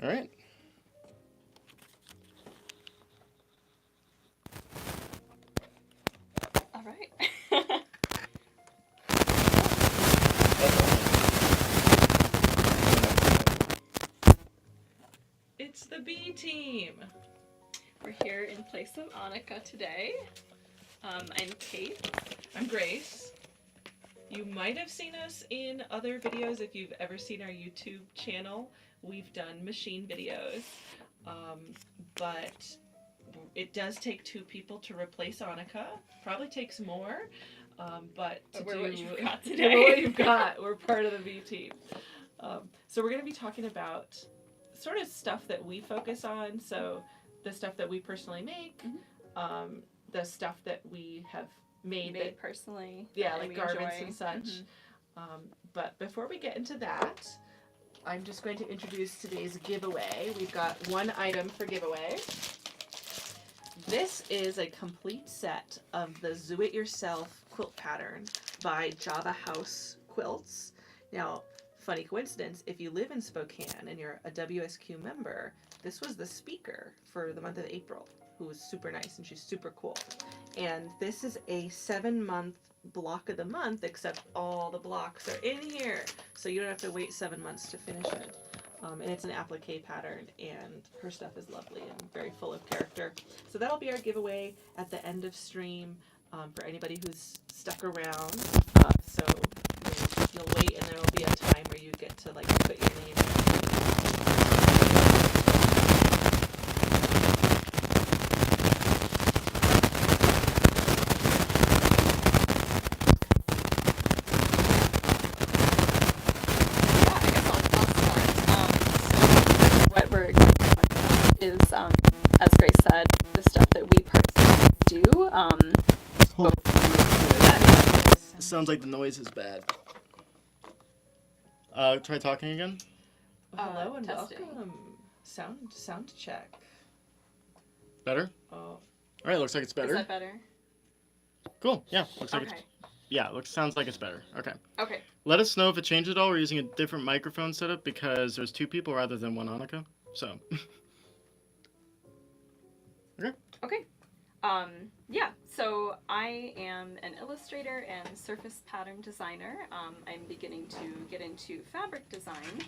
All right. All right. It's the B team. We're here in place of Annika today. I'm Kate. I'm Grace. You might have seen us in other videos if you've ever seen our YouTube channel. We've done machine videos, but it does take 2 people to replace Annika. Probably takes more, but we're what you've got we're today. what you've got. We're part of the B team. So we're going to be talking about sort of stuff that we focus on. So the stuff that we personally make, the stuff that we have made that, personally. yeah, like garments enjoy. and such. But before we get into that, I'm just going to introduce today's giveaway. We've got one item for giveaway. This is a complete set of the Do It Yourself quilt pattern by Java House Quilts. Now, funny coincidence, if you live in Spokane and you're a WSQ member, this was the speaker for the month of April, who was super nice and she's super cool. And this is a 7-month block of the month, except all the blocks are in here, so you don't have to wait 7 months to finish it. And it's an applique pattern, and her stuff is lovely and very full of character. So that'll be our giveaway at the end of stream for anybody who's stuck around. So you'll wait, and there will be a time where you get to like put your name in. What we're is, as Grace said, the stuff that we personally do. Sounds like the noise is bad. Try talking again. Hello and testing. welcome. Sound check. Better? Oh, All right, looks like it's better. Is that better? Cool. Yeah, looks like Okay. it's... Yeah, sounds like it's better. Okay. Okay. Let us know if it changed at all. We're using a different microphone setup because there's 2 people rather than one Annika. So. Okay. Yeah, so I am an illustrator and surface pattern designer. I'm beginning to get into fabric design.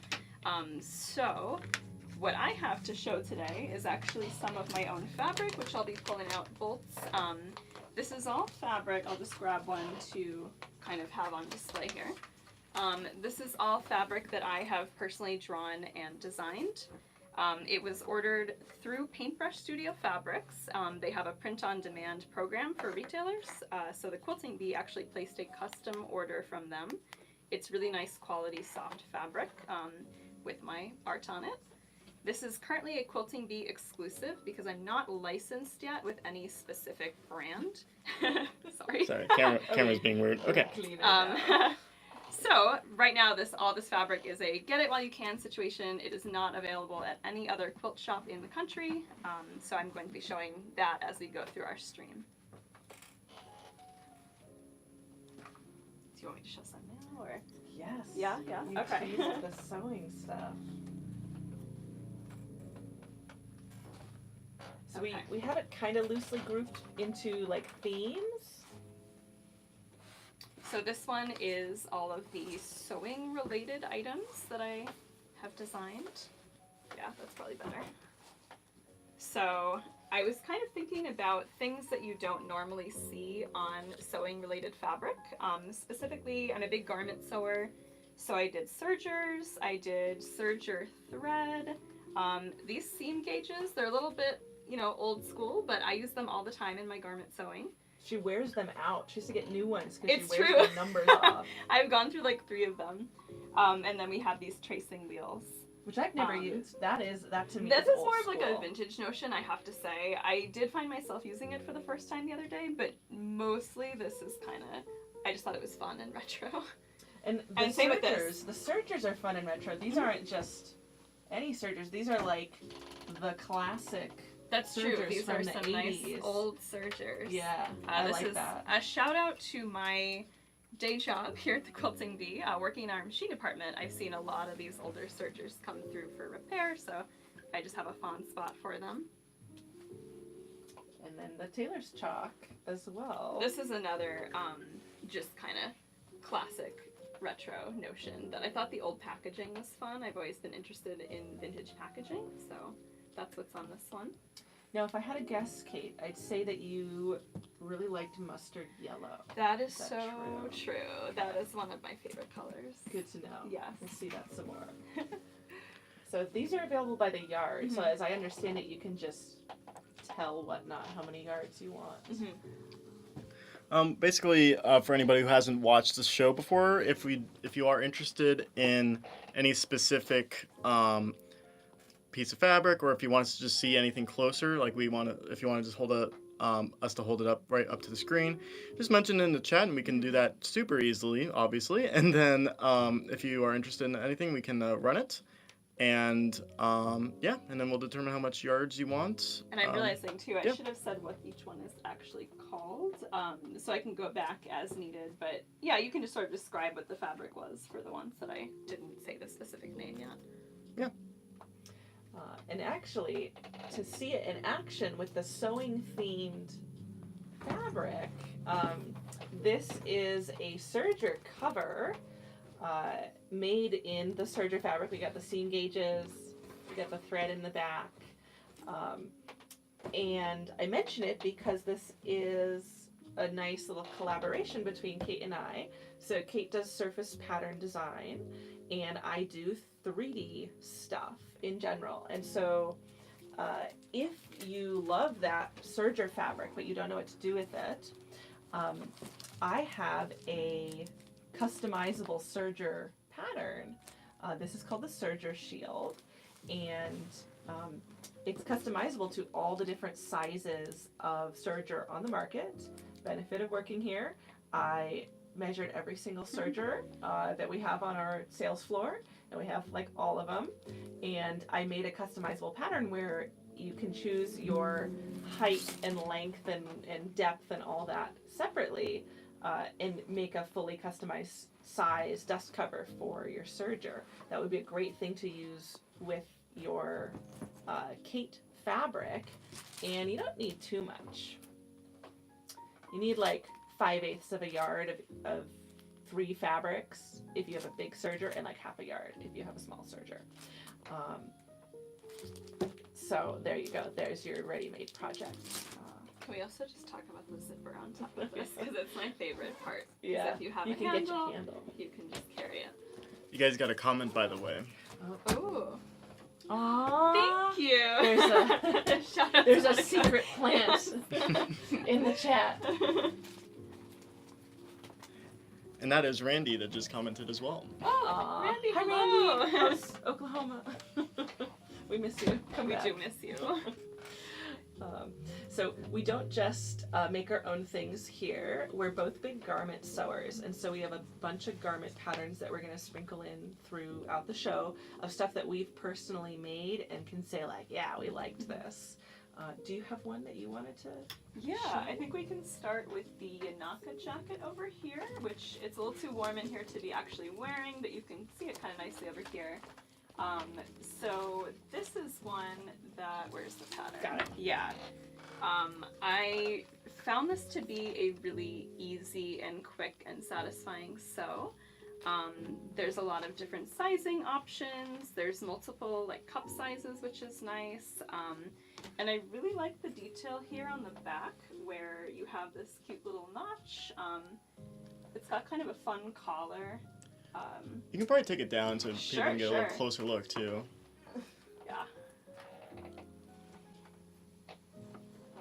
So what I have to show today is actually some of my own fabric, which I'll be pulling out bolts. This is all fabric. I'll just grab one to kind of have on display here. This is all fabric that I have personally drawn and designed. It was ordered through Paintbrush Studio Fabrics. They have a print-on-demand program for retailers, so the Quilting Bee actually placed a custom order from them. It's really nice quality soft fabric with my art on it. This is currently a Quilting Bee exclusive because I'm not licensed yet with any specific brand. Sorry. Sorry, camera's being weird. Okay. clean it out. So right now all this fabric is a get it while you can situation. It is not available at any other quilt shop in the country. So I'm going to be showing that as we go through our stream. Do you want me to show some now or? Yes. Yeah? You Okay. tease with the sewing stuff. So Okay. we have it kind of loosely grouped into like themes. So this one is all of the sewing related items that I have designed. Yeah, that's probably better. So I was kind of thinking about things that you don't normally see on sewing related fabric. Specifically, I'm a big garment sewer, so I did sergers, I did serger thread. These seam gauges, they're a little bit, old school, but I use them all the time in my garment sewing. She wears them out. She has to get new ones because she It's wears true. the numbers off. I've gone through like 3 of them. And then we have these tracing wheels. Which I've never used. That to me This is old more of like a school. vintage notion, I have to say. I did find myself using it for the first time the other day, but mostly this is kind of, I just thought it was fun and retro. And same with this. The sergers are fun and retro. These aren't just any sergers. These are like the classic. That's true. sergers These from are the some 80s. nice old sergers. Yeah, I This like is that. a shout out to my day job here at the Quilting Bee, working in our machine department. I've seen a lot of these older sergers come through for repair, so I just have a fond spot for them. And then the tailor's chalk as well. This is another just kind of classic retro notion that I thought the old packaging was fun. I've always been interested in vintage packaging, so that's what's on this one. Now, if I had to guess, Kate, I'd say that you really liked mustard yellow. That is Is that so true? true. That is one of my favorite colors. Good to know. Yes. We'll see that some more. So these are available by the yard. So Mhm. as I understand it, you can just tell whatnot how many yards you want. Basically, for anybody who hasn't watched this show before, if you are interested in any specific piece of fabric, or if you want us to just see anything closer, like if you want to just hold us to hold it up right up to the screen, just mention it in the chat, and we can do that super easily, obviously. And then if you are interested in anything, we can run it. And yeah, and then we'll determine how much yards you want. And I'm realizing too, I yeah. should have said what each one is actually called, so I can go back as needed. But yeah, you can just sort of describe what the fabric was for the ones that I didn't say the specific name yet. Yeah. And actually, to see it in action with the sewing themed fabric, this is a serger cover made in the serger fabric. We got the seam gauges, we got the thread in the back, and I mention it because this is a nice little collaboration between Kate and I. So Kate does surface pattern design, and I do 3D stuff in general. And so if you love that serger fabric but you don't know what to do with it, I have a customizable serger pattern. This is called the Serger Shield, and it's customizable to all the different sizes of serger on the market. Benefit of working here, I measured every single serger that we have on our sales floor, and we have like all of them, and I made a customizable pattern where you can choose your height and length and depth and all that separately, and make a fully customized size dust cover for your serger. That would be a great thing to use with your Kate fabric, and you don't need too much. You need like 5/8 of a yard of 3 fabrics if you have a big serger, and like half a yard if you have a small serger. So there you go. There's your ready-made project. Can we also just talk about the zipper on top of this, because it's my favorite part. Yeah, If you have you a can handle, get your handle. you can just carry it. You guys got a comment, by the way. Oh, Aww. thank you. There's Shout out There's to a my secret comments. plant in the chat. And that is Randy that just commented as well. Oh, Aw. Randy, Hi, hello. Randy. How's Oklahoma? We miss you. Come We back. do miss you. So we don't just make our own things here. We're both big garment sewers, and so we have a bunch of garment patterns that we're going to sprinkle in throughout the show of stuff that we've personally made and can say like, yeah, we liked this. Do you have one that you wanted to? Yeah, I think we can start with the Yanaka jacket over here, which it's a little too warm in here to be actually wearing, but you can see it kind of nicely over here. So this is one that, where's the pattern? Got it. Yeah. I found this to be a really easy and quick and satisfying sew. There's a lot of different sizing options. There's multiple like cup sizes, which is nice. And I really like the detail here on the back where you have this cute little notch. It's got kind of a fun collar. You can probably take it down so people Sure, can get a little sure. closer look too. Yeah.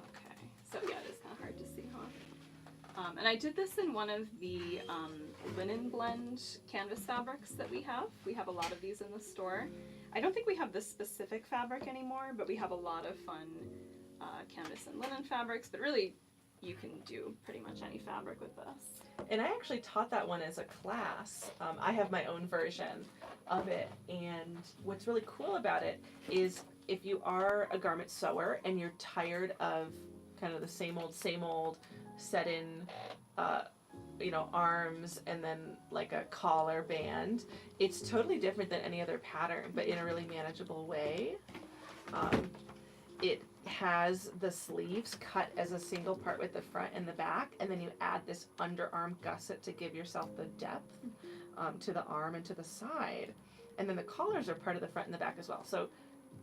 Okay. So yeah, it is kind of hard to see, huh? And I did this in one of the linen blend canvas fabrics that we have. We have a lot of these in the store. I don't think we have this specific fabric anymore, but we have a lot of fun canvas and linen fabrics. But really, you can do pretty much any fabric with this. And I actually taught that one as a class. I have my own version of it, and what's really cool about it is if you are a garment sewer and you're tired of kind of the same old set in arms and then like a collar band, it's totally different than any other pattern, but in a really manageable way. It has the sleeves cut as a single part with the front and the back, and then you add this underarm gusset to give yourself the depth to the arm and to the side. And then the collars are part of the front and the back as well. So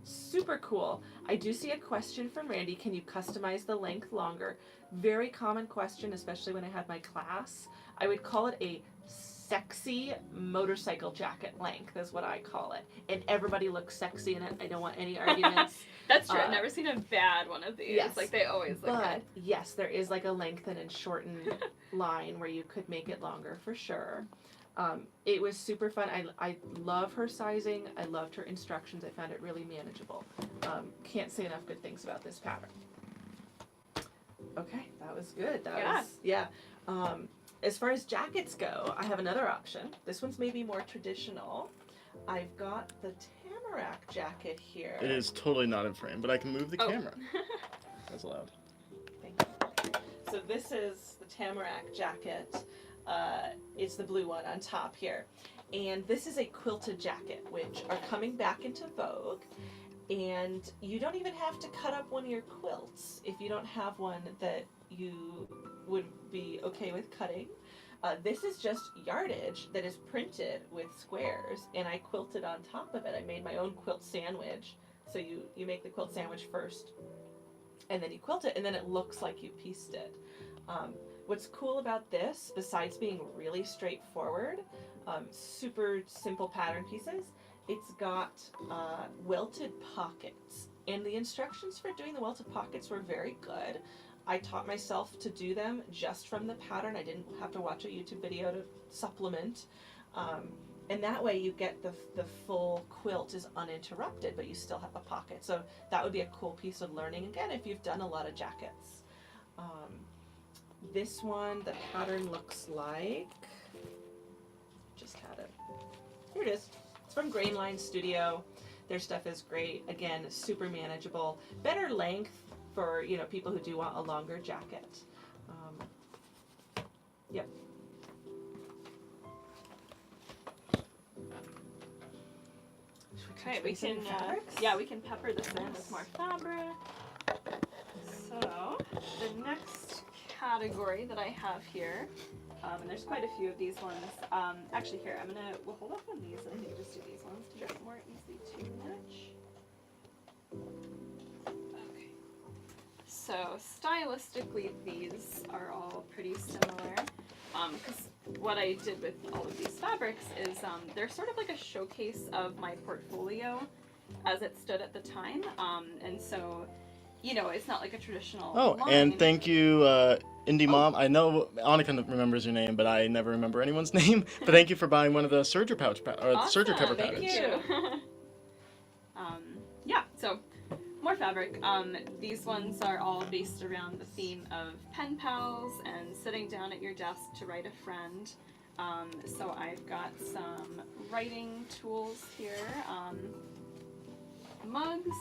super cool. I do see a question from Randy. Can you customize the length longer? Very common question, especially when I had my class. I would call it a sexy motorcycle jacket length is what I call it. And everybody looks sexy in it. I don't want any arguments. That's true. I've never seen a bad one of these. Yes. Like, they always look But good. yes, there is like a lengthen and shorten line where you could make it longer for sure. It was super fun. I love her sizing. I loved her instructions. I found it really manageable. Can't say enough good things about this pattern. Okay, that was good. As far as jackets go, I have another option. This one's maybe more traditional. I've got the Tamarack jacket here. It is totally not in frame, but I can move the camera. That's allowed. Thank you. So this is the Tamarack jacket. It's the blue one on top here. And this is a quilted jacket, which are coming back into vogue. And you don't even have to cut up one of your quilts if you don't have one that you would be okay with cutting. This is just yardage that is printed with squares, and I quilted on top of it. I made my own quilt sandwich. So you make the quilt sandwich first, and then you quilt it, and then it looks like you pieced it. What's cool about this, besides being really straightforward, super simple pattern pieces, it's got welted pockets. And the instructions for doing the welted pockets were very good. I taught myself to do them just from the pattern. I didn't have to watch a YouTube video to supplement. And that way you get the full quilt is uninterrupted, but you still have a pocket. So that would be a cool piece of learning, again, if you've done a lot of jackets. This one, the pattern looks like, just had it. Here it is. It's from Grainline Studio. Their stuff is great. Again, super manageable. Better length for, you know, people who do want a longer jacket. Yep. Okay, we can we can pepper this in with more fabric. So the next category that I have here, and there's quite a few of these ones. Actually, here we'll hold up on these, and I think just do these ones to make it more easy to match. Okay. So stylistically, these are all pretty similar. Because what I did with all of these fabrics is they're sort of like a showcase of my portfolio as it stood at the time. And so, you know, it's not like a traditional line. And thank you, Indie Mom. I know Annika remembers your name, but I never remember anyone's name. But thank you for buying one of the serger pouch or Awesome, serger cover thank patterns. you. So more fabric. These ones are all based around the theme of pen pals and sitting down at your desk to write a friend. So I've got some writing tools here. Mugs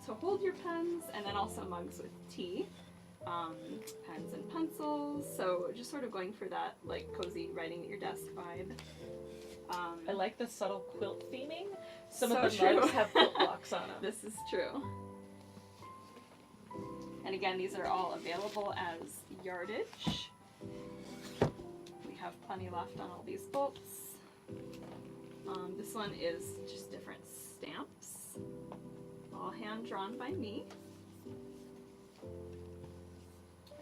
to hold your pens, and then also mugs with tea. Pens and pencils. So just sort of going for that like cozy writing at your desk vibe. I like the subtle quilt theming. Some So of the true. mugs have quilt blocks on them. This is true. And again, these are all available as yardage. We have plenty left on all these bolts. This one is just different stamps, all hand drawn by me.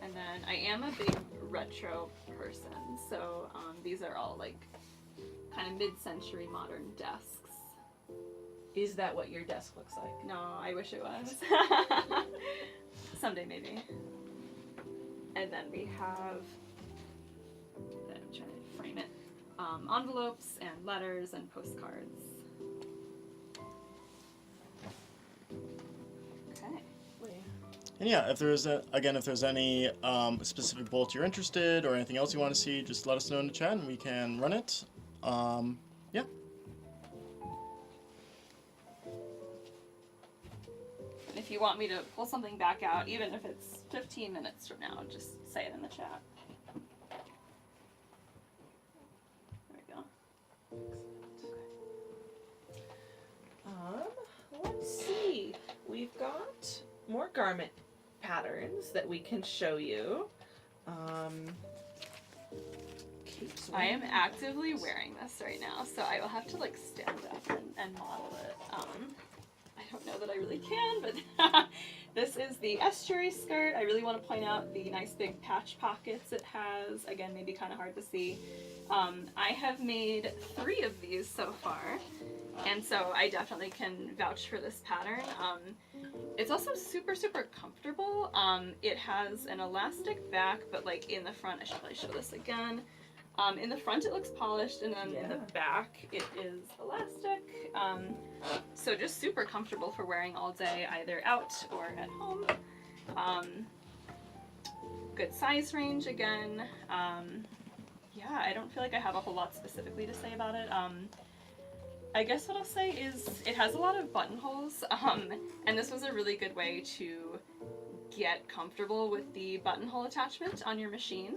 And then I am a big retro person, so these are all like kind of mid-century modern desks. Is that what your desk looks like? No, I wish it was. Someday maybe. And then we have, I'm trying to frame it, envelopes and letters and postcards. Okay. And yeah, if there's any specific bolt you're interested or anything else you want to see, just let us know in the chat and we can run it. Yeah. And if you want me to pull something back out, even if it's 15 minutes from now, just say it in the chat. There we go. Let's see. We've got more garment patterns that we can show you. I am actively wearing this right now, so I will have to like stand up and model it. I don't know that I really can, but this is the estuary skirt. I really want to point out the nice big patch pockets it has. Again, maybe kind of hard to see. I have made 3 of these so far, and so I definitely can vouch for this pattern. It's also super, super comfortable. It has an elastic back, but like in the front, I should probably show this again. In the front it looks polished, and then in the back it is elastic. So just super comfortable for wearing all day, either out or at home. Good size range again. Yeah, I don't feel like I have a whole lot specifically to say about it. I guess what I'll say is it has a lot of buttonholes, and this was a really good way to get comfortable with the buttonhole attachment on your machine.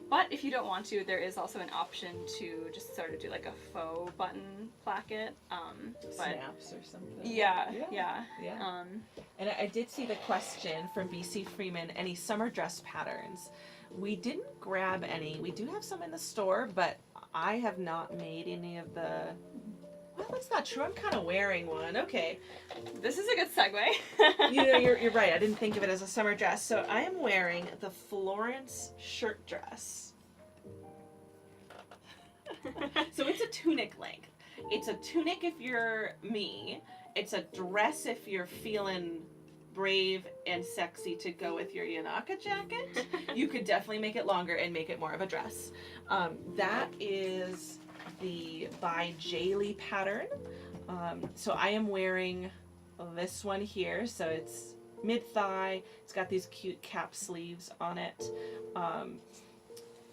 But if you don't want to, there is also an option to just sort of do like a faux button placket. Snaps or something. Yeah. And I did see the question from BC Freeman, any summer dress patterns? We didn't grab any. We do have some in the store, but I have not made any of the... Well, that's not true. I'm kind of wearing one. Okay. This is a good segue. You're right. I didn't think of it as a summer dress. So I am wearing the Florence shirt dress. So it's a tunic length. It's a tunic if you're me. It's a dress if you're feeling brave and sexy to go with your Yanaka jacket. You could definitely make it longer and make it more of a dress. That is the by Jaylee pattern. So I am wearing this one here. So it's mid-thigh. It's got these cute cap sleeves on it.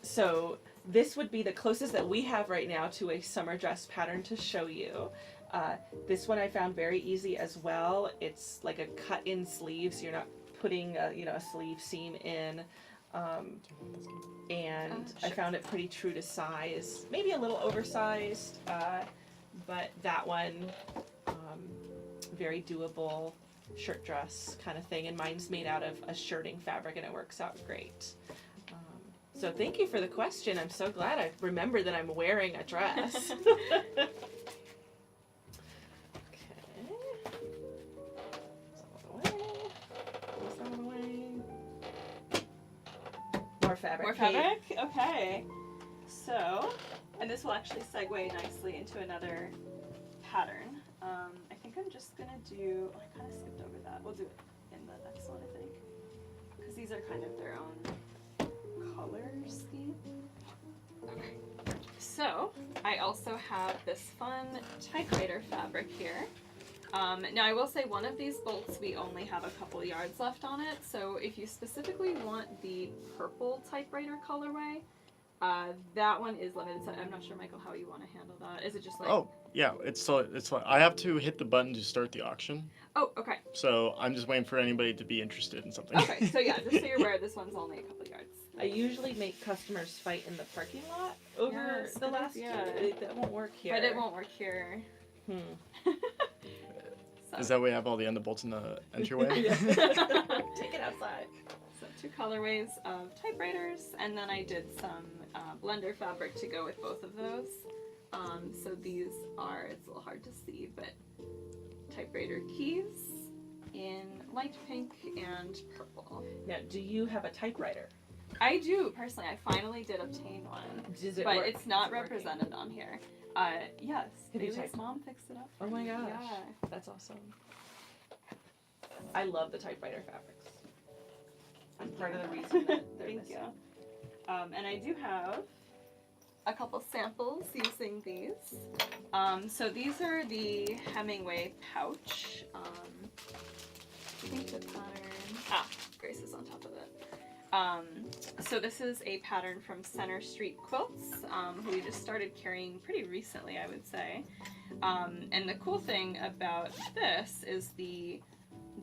So this would be the closest that we have right now to a summer dress pattern to show you. This one I found very easy as well. It's like a cut-in sleeve, so you're not putting a sleeve seam in. And I found it pretty true to size, maybe a little oversized, but that one, very doable shirt dress kind of thing, and mine's made out of a shirting fabric and it works out great. So thank you for the question. I'm so glad I remembered that I'm wearing a dress. More fabric. Okay. So, and this will actually segue nicely into another pattern. I think I'm just gonna do. Oh, I kind of skipped over that. We'll do it in the next one, I think, because these are kind of their own color scheme. Okay. So I also have this fun typewriter fabric here. Now I will say one of these bolts we only have a couple yards left on it, so if you specifically want the purple typewriter colorway, that one is limited. So I'm not sure, Michael, how you want to handle that. Is it just like... Oh, yeah, it's I have to hit the button to start the auction. Oh, okay. So I'm just waiting for anybody to be interested in something. Okay, so yeah, just so you're aware, this one's only a couple yards. I usually make customers fight in the parking lot over the last year. That won't work here. But it won't work here. So. Is that we have all the end bolts in the entryway? Take it outside. So 2 colorways of typewriters, and then I did some blender fabric to go with both of those. So these are, it's a little hard to see, but typewriter keys in light pink and purple. Now, do you have a typewriter? I do, personally. I finally did obtain one. Does it but work? It's not represented on here. Yes. Bailey's mom fixed it up for Oh my me. gosh. Yeah. That's awesome. I love the typewriter fabrics. I'm part of the reason that they're Thank missing. you. And I do have a couple samples using these. So these are the Hemingway pouch. I think the pattern... Grace is on top of it. So this is a pattern from Center Street Quilts, who we just started carrying pretty recently, I would say. And the cool thing about this is the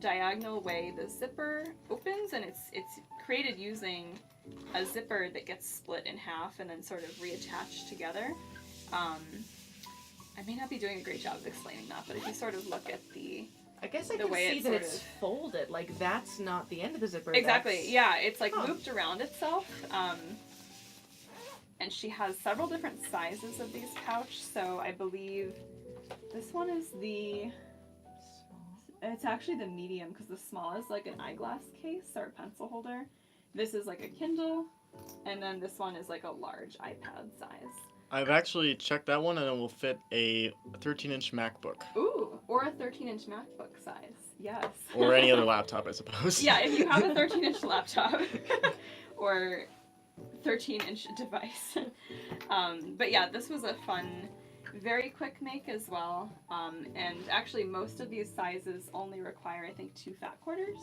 diagonal way the zipper opens, and it's created using a zipper that gets split in half and then sort of reattached together. I may not be doing a great job of explaining that, but if you sort of look at the... I guess I the can way see it's that sort it's of... folded. Like, that's not the end of the zipper. Exactly, That's... yeah, it's like Huh. looped around itself. And she has several different sizes of these pouch, so I believe this one is it's actually the medium, because the small is like an eyeglass case or a pencil holder. This is like a Kindle, and then this one is like a large iPad size. I've actually checked that one, and it will fit a 13-inch MacBook. Ooh, or a 13-inch MacBook size, yes. Or any other laptop, I suppose. Yeah, if you have a 13-inch laptop or 13-inch device. But yeah, this was a fun, very quick make as well. And actually, most of these sizes only require, I think, 2 fat quarters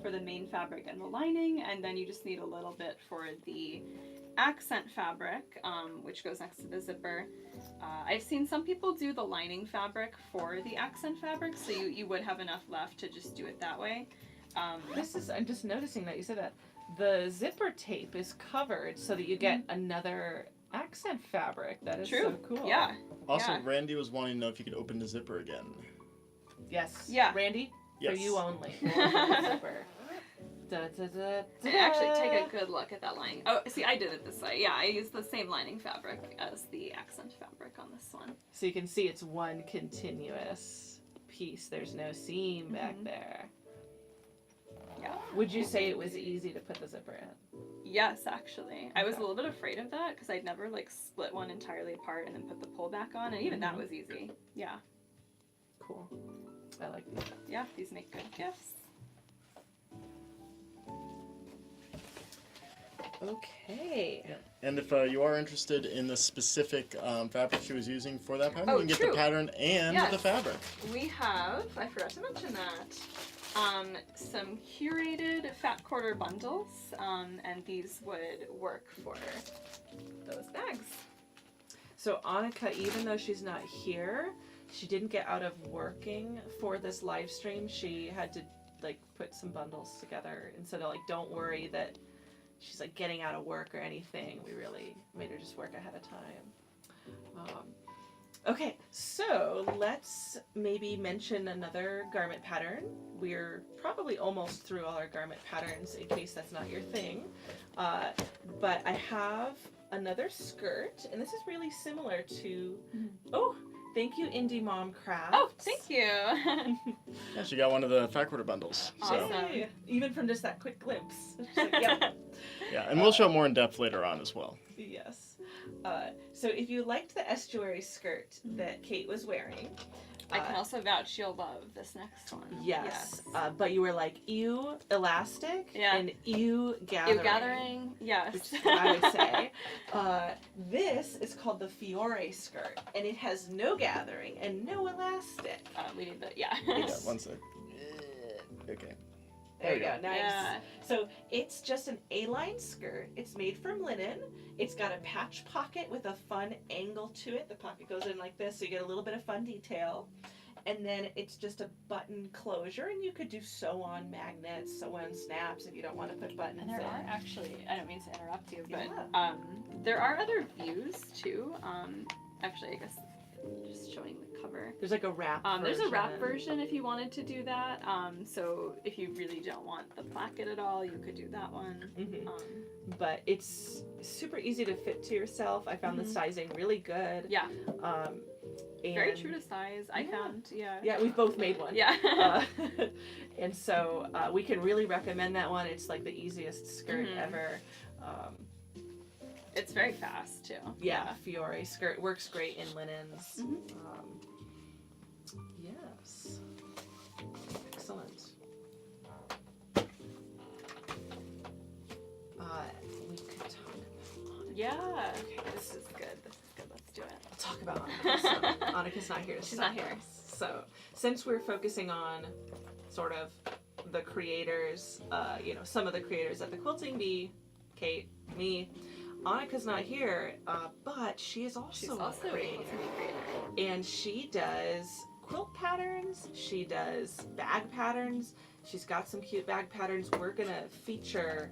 for the main fabric and the lining, and then you just need a little bit for the accent fabric, which goes next to the zipper. I've seen some people do the lining fabric for the accent fabric, so you would have enough left to just do it that way. I'm just noticing that you said that. The zipper tape is covered so that you get another accent fabric. That is True. so cool. Yeah. Also, Yeah. Randy was wanting to know if you could open the zipper again. Yes. Yeah. Randy, Yes. for you only. Zipper. Da, da, da, da. And actually, take a good look at that lining. Oh, see, I did it this way. Yeah, I used the same lining fabric as the accent fabric on this one. So you can see it's one continuous piece. There's no seam back there. Yeah. Would you say it was easy to put the zipper in? Yes, actually. I was a Okay. little bit afraid of that because I'd never like split one entirely apart and then put the pull back on, and even that was easy. Yeah. Cool. I like that. Yeah, these make good gifts. Okay. And if you are interested in the specific fabric she was using for that pattern, Oh, you can get true. the pattern and Yes. the fabric. We have, I forgot to mention that, some curated fat quarter bundles, and these would work for those bags. So Annika, even though she's not here, she didn't get out of working for this live stream. She had to like put some bundles together instead of like, don't worry that she's like getting out of work or anything. We really made her just work ahead of time. Okay, so let's maybe mention another garment pattern. We're probably almost through all our garment patterns in case that's not your thing. But I have another skirt, and this is really similar to, oh, thank you, Indie Mom Crafts. Oh, thank you. Yeah, she got one of the fat quarter bundles. So. Awesome. Yay. Even from just that quick glimpse. She's like, yep. Yeah, and we'll show more in depth later on as well. Yes. So if you liked the estuary skirt that Kate was wearing, I can also vouch you'll love this next one. yes. But you were like, ew, elastic, Yeah. and ew, gathering. You gathering? Yes. Which is what I would say. This is called the Fiore skirt, and it has no gathering and no elastic. We need the, yeah. Yeah, one sec. Okay. There you go. Nice. Yeah. So it's just an A-line skirt. It's made from linen. It's got a patch pocket with a fun angle to it. The pocket goes in like this, so you get a little bit of fun detail. And then it's just a button closure, and you could do sew-on magnets, sew-on snaps if you don't want to put buttons And there in. are actually, I don't mean to interrupt you, but Yeah. there are other views too. Actually, I guess just showing the cover. There's like a wrap There's a wrap version if you wanted to do that. So if you really don't want the placket at all, you could do that one. Mhm. But it's super easy to fit to yourself. I found the sizing really good. Yeah, And very true to size. I found, Yeah, we've both made one. Yeah. And so we can really recommend that one. It's like the easiest skirt ever. It's very fast too. Yeah, Fiore skirt works great in linens. Yes. Excellent. We could talk about Yeah. This is good. This is good. Let's do it. We'll talk about Annika. So, Annika's not here to She's stop not here. us. So since we're focusing on sort of the creators, some of the creators at the Quilting Bee, Kate, me, Annika's not here, but she is also, She's also a creator. a creator. And she does quilt patterns, she does bag patterns, she's got some cute bag patterns. We're gonna feature,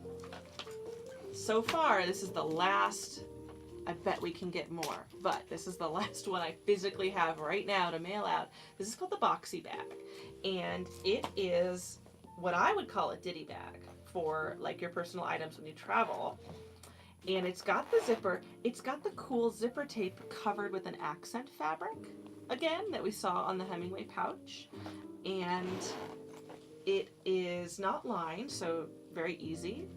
so far, this is the last I bet we can get more. But this is the last one I physically have right now to mail out. This is called the Boxy Bag. And it is what I would call a ditty bag for like your personal items when you travel. And it's got the zipper. It's got the cool zipper tape covered with an accent fabric, again, that we saw on the Hemingway pouch. And it is not lined, so very easy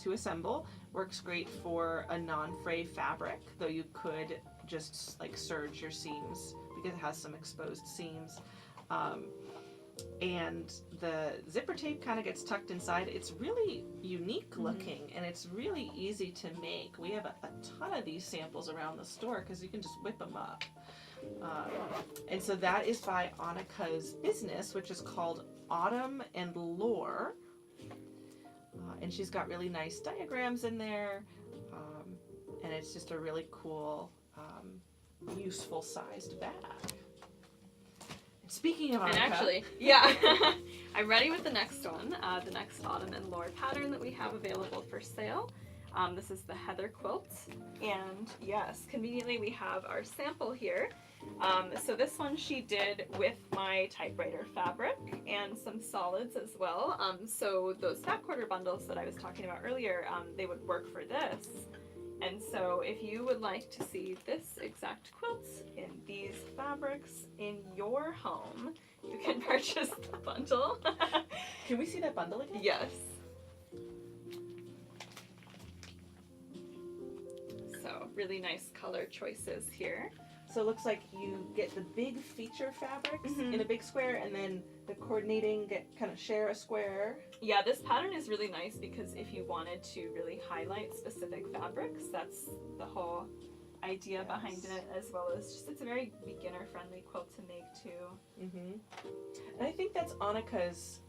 to assemble. Works great for a non-fray fabric, though you could just like serge your seams because it has some exposed seams. And the zipper tape kind of gets tucked inside. It's really unique looking, and it's really easy to make. We have a ton of these samples around the store because you can just whip them up. And so that is by Annika's business, which is called Autumn and Lore. And she's got really nice diagrams in there. And it's just a really cool, useful sized bag. Speaking of Annika. And actually, yeah, I'm ready with the next one, the next Autumn and Lore pattern that we have available for sale. This is the Heather quilt, and yes, conveniently we have our sample here. So this one she did with my typewriter fabric and some solids as well. So those fat quarter bundles that I was talking about earlier, they would work for this. And so if you would like to see this exact quilt in these fabrics in your home, you can purchase the bundle. Can we see that bundle again? Yes. So really nice color choices here. So it looks like you get the big feature fabrics in a big square, and then the coordinating kind of share a square. Yeah, this pattern is really nice because if you wanted to really highlight specific fabrics, that's the whole idea behind it, as well as just it's a very beginner-friendly quilt to make too. And I think that's Annika's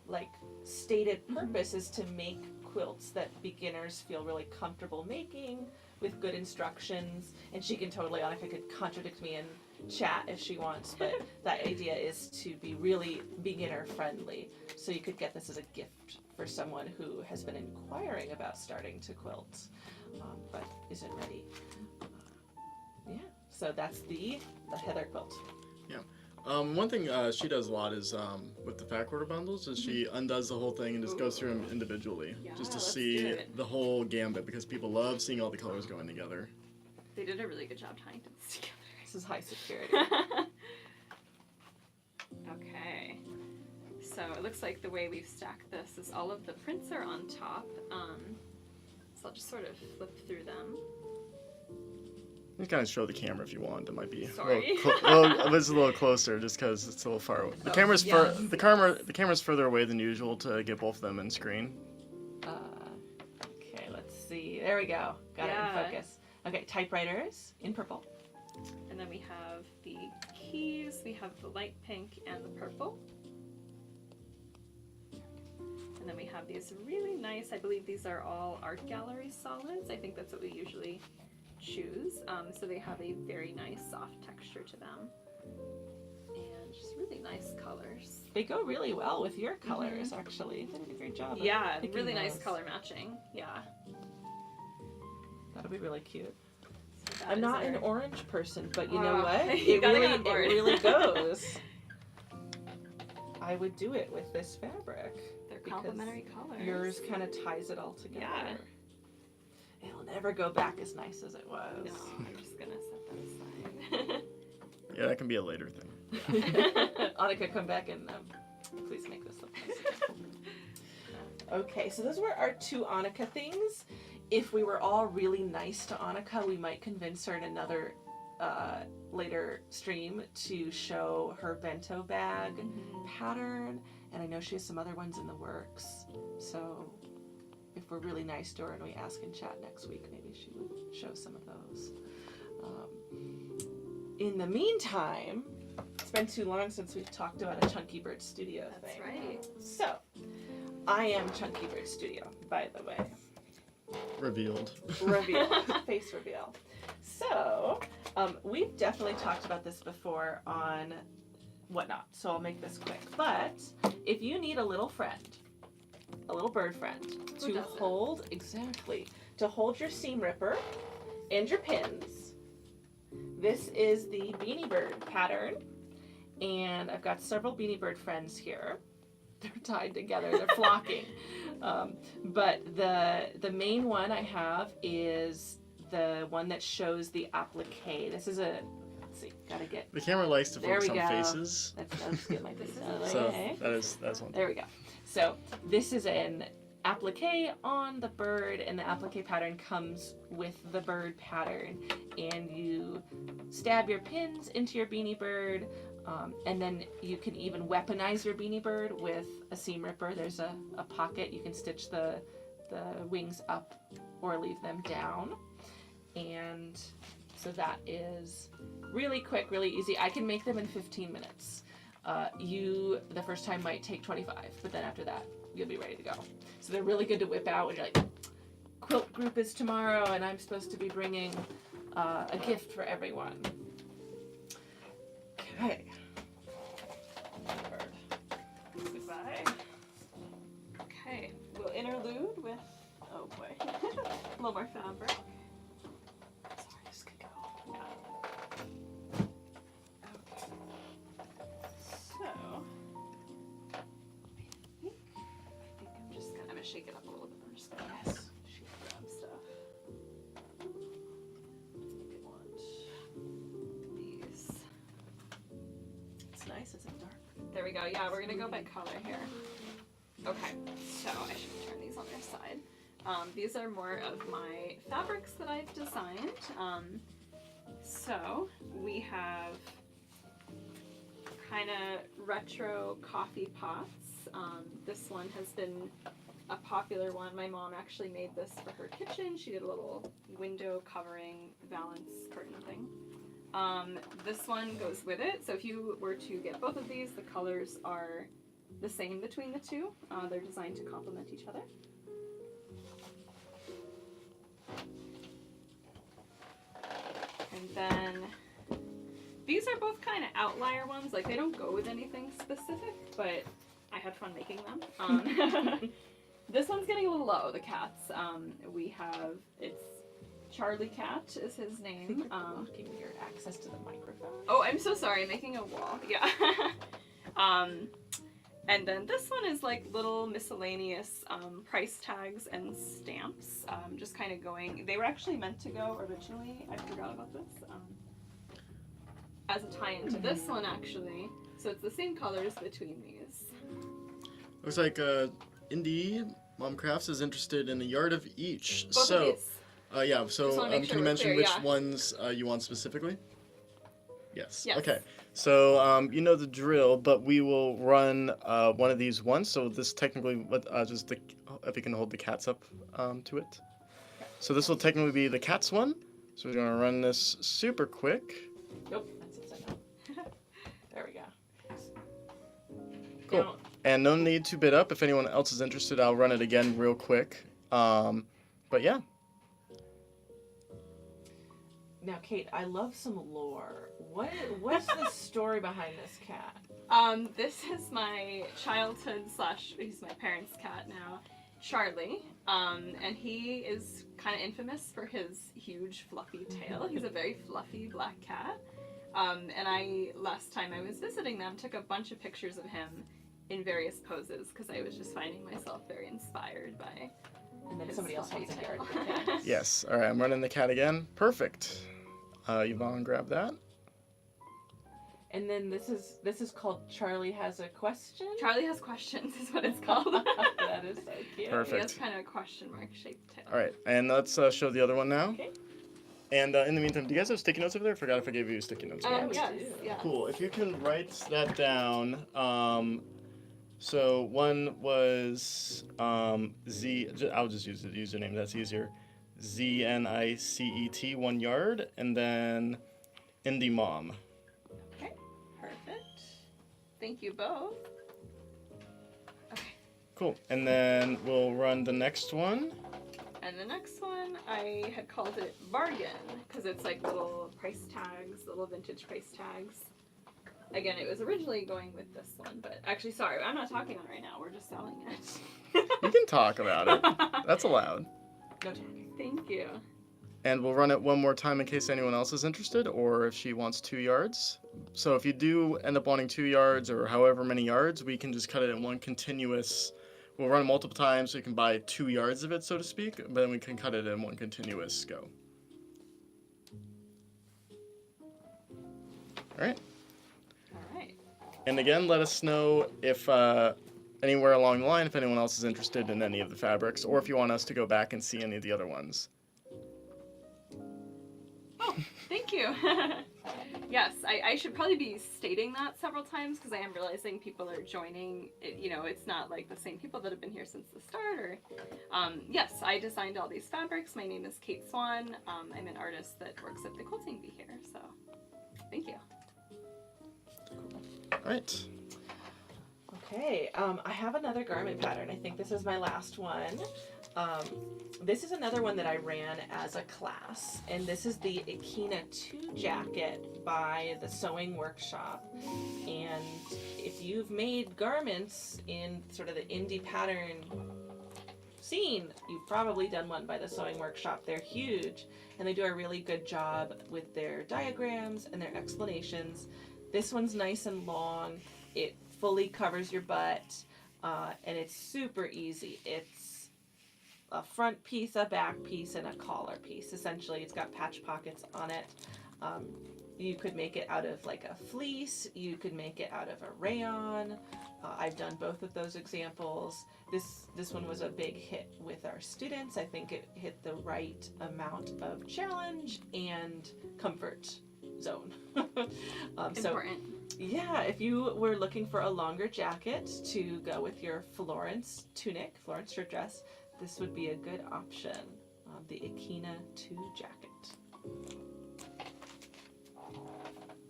like stated purpose is to make quilts that beginners feel really comfortable making, with good instructions, and she can totally, Annika could contradict me in chat if she wants, but that idea is to be really beginner friendly. So you could get this as a gift for someone who has been inquiring about starting to quilt, but isn't ready. Yeah, so that's the Heather quilt. Yeah. One thing she does a lot is with the fat quarter bundles is she undoes the whole thing and just goes through them individually just to let's see do it. the whole gambit because people love seeing all the colors going together. They did a really good job tying this together. This is high security. Okay. So it looks like the way we've stacked this is all of the prints are on top. So I'll just sort of flip through them. You can kind of show the camera if you want. It might be Sorry. it's a little closer just because it's a little far away. The camera's the camera's further away than usual to get both of them in screen. Okay, let's see. There we go. Got it in focus. Okay, typewriters in purple. And then we have the keys. We have the light pink and the purple. And then we have these really nice, I believe these are all art gallery solids. I think that's what we usually choose. So they have a very nice soft texture to them. And just really nice colors. They go really well with your colors, actually. They did a great job. Yeah, of really those. nice color matching. Yeah. That'll be really cute. So that I'm is not an our- orange person, but you Oh, know what? you It gotta really, get on board. it really goes. I would do it with this fabric. They're because complementary colors. Yours kind of ties it all together. Yeah. It'll never go back as nice as it was. No, I'm just gonna set that aside. Yeah, that can be a later thing. Annika, come back and please make this look nice. Okay, so those were our two Annika things. If we were all really nice to Annika, we might convince her in another later stream to show her bento bag pattern. And I know she has some other ones in the works. So if we're really nice to her and we ask in chat next week, maybe she would show some of those. In the meantime, it's been too long since we've talked about a Chunky Bird Studio That's thing. right. So, I am Chunky Bird Studio, by the way. Revealed. Reveal. Face reveal. So, we've definitely talked about this before on Whatnot, so I'll make this quick. But, if you need a little friend, a little bird friend, Who to doesn't? hold, exactly, to hold your seam ripper and your pins. This is the Beanie Bird pattern, and I've got several Beanie Bird friends here. They're tied together, they're flocking. But the main one I have is the one that shows the applique. This is a, let's see, gotta get, The camera likes to there focus we on go. faces. Let's get my face out of the So way. that's one. There we go. So this is an applique on the bird, and the applique pattern comes with the bird pattern, and you stab your pins into your Beanie Bird, and then you can even weaponize your Beanie Bird with a seam ripper. There's a pocket. You can stitch the wings up or leave them down, and so that is really quick, really easy. I can make them in 15 minutes. You, the first time, might take 25, but then after that, you'll be ready to go. So they're really good to whip out when you're like, quilt group is tomorrow, and I'm supposed to be bringing a gift for everyone. Okay. Goodbye. Okay, we'll interlude with, oh boy, a little more fabric. Sorry, this could go. Yeah. Okay. So, I think I'm gonna shake it up a little bit. I'm just gonna grab stuff. I think I want these. It's nice, it's dark. There we go. Yeah, we're gonna go by color here. Okay, so I should turn these on their side. These are more of my fabrics that I've designed. So we have kind of retro coffee pots. This one has been a popular one. My mom actually made this for her kitchen. She did a little window covering valance curtain thing. This one goes with it. So if you were to get both of these, the colors are the same between the two. They're designed to complement each other. And then these are both kind of outlier ones. Like, they don't go with anything specific, but I had fun making them. This one's getting a little low, the cats. We have, it's Charlie Cat is his name. Blocking your access to the microphone. Oh, I'm so sorry, I'm making a wall. Yeah. And then this one is like little miscellaneous price tags and stamps. Just kind of going, they were actually meant to go originally, I forgot about this, as a tie-in to this one actually. So it's the same colors between these. Looks like Indie Mom Crafts is interested in a yard of each. Both of these. Yeah, Just so wanna make can sure you we're mention clear, which yeah. ones you want specifically? Yes. Yes. Okay. So you know the drill, but we will run one of these once. So this technically, just the, if you can hold the cats up to it. So this will technically be the cats one. So we're gonna run this super quick. Nope, that's upside down. There we go. Cool. Now, And no need to bid up. If anyone else is interested, I'll run it again real quick. But yeah. now, Kate, I love some lore. What's the story behind this cat? This is my childhood / he's my parents' cat now, Charlie. And he is kind of infamous for his huge fluffy tail. He's a very fluffy black cat. And last time I was visiting them, took a bunch of pictures of him in various poses because I was just finding myself very inspired by And then his somebody else fluffy holds a tail. yard of the cat. Yes. All right. I'm running the cat again. Perfect. Yvonne, grab that. And then this is called Charlie Has a Question. Charlie Has Questions is what it's called. That is so cute. Perfect. He has kind of a question mark shaped tail. All right. And let's show the other one now. Okay. And in the meantime, do you guys have sticky notes over there? I forgot if I gave you sticky notes. Yeah, we Yes, do. yeah. Cool. If you can write that down. So one was Z. I'll just use the username. That's easier. ZNICET 1 yard, and then Indie Mom. Okay, perfect. Thank you both. Okay, Cool. And then we'll run the next one. and the next one I had called it Bargain because it's like little price tags, little vintage price tags. Again, it was originally going with this one, but actually, sorry, I'm not talking on it right now. We're just selling it. You can talk about it. That's allowed. No talking. Thank you. And we'll run it one more time in case anyone else is interested, or if she wants 2 yards. So if you do end up wanting 2 yards or however many yards, we can just cut it in one continuous. We'll run it multiple times so you can buy 2 yards of it, so to speak, but then we can cut it in one continuous go. All right. All right. And again, let us know if anywhere along the line if anyone else is interested in any of the fabrics, or if you want us to go back and see any of the other ones. Oh, thank you. Yes, I should probably be stating that several times because I am realizing people are joining. It's not like the same people that have been here since the start. Or, yes, I designed all these fabrics. My name is Kate Swan. I'm an artist that works at the Quilting Bee here. So, thank you. All right. Okay, I have another garment pattern. I think this is my last one. This is another one that I ran as a class, and this is the Akina 2 jacket by the Sewing Workshop. And if you've made garments in sort of the indie pattern scene, you've probably done one by the Sewing Workshop. They're huge, and they do a really good job with their diagrams and their explanations. This one's nice and long. It fully covers your butt, and it's super easy. It's a front piece, a back piece, and a collar piece. Essentially, it's got patch pockets on it. You could make it out of like a fleece. You could make it out of a rayon. I've done both of those examples. This one was a big hit with our students. I think it hit the right amount of challenge and comfort zone. Important. Yeah, if you were looking for a longer jacket to go with your Florence tunic, Florence shirt dress, this would be a good option. The Akina 2 jacket.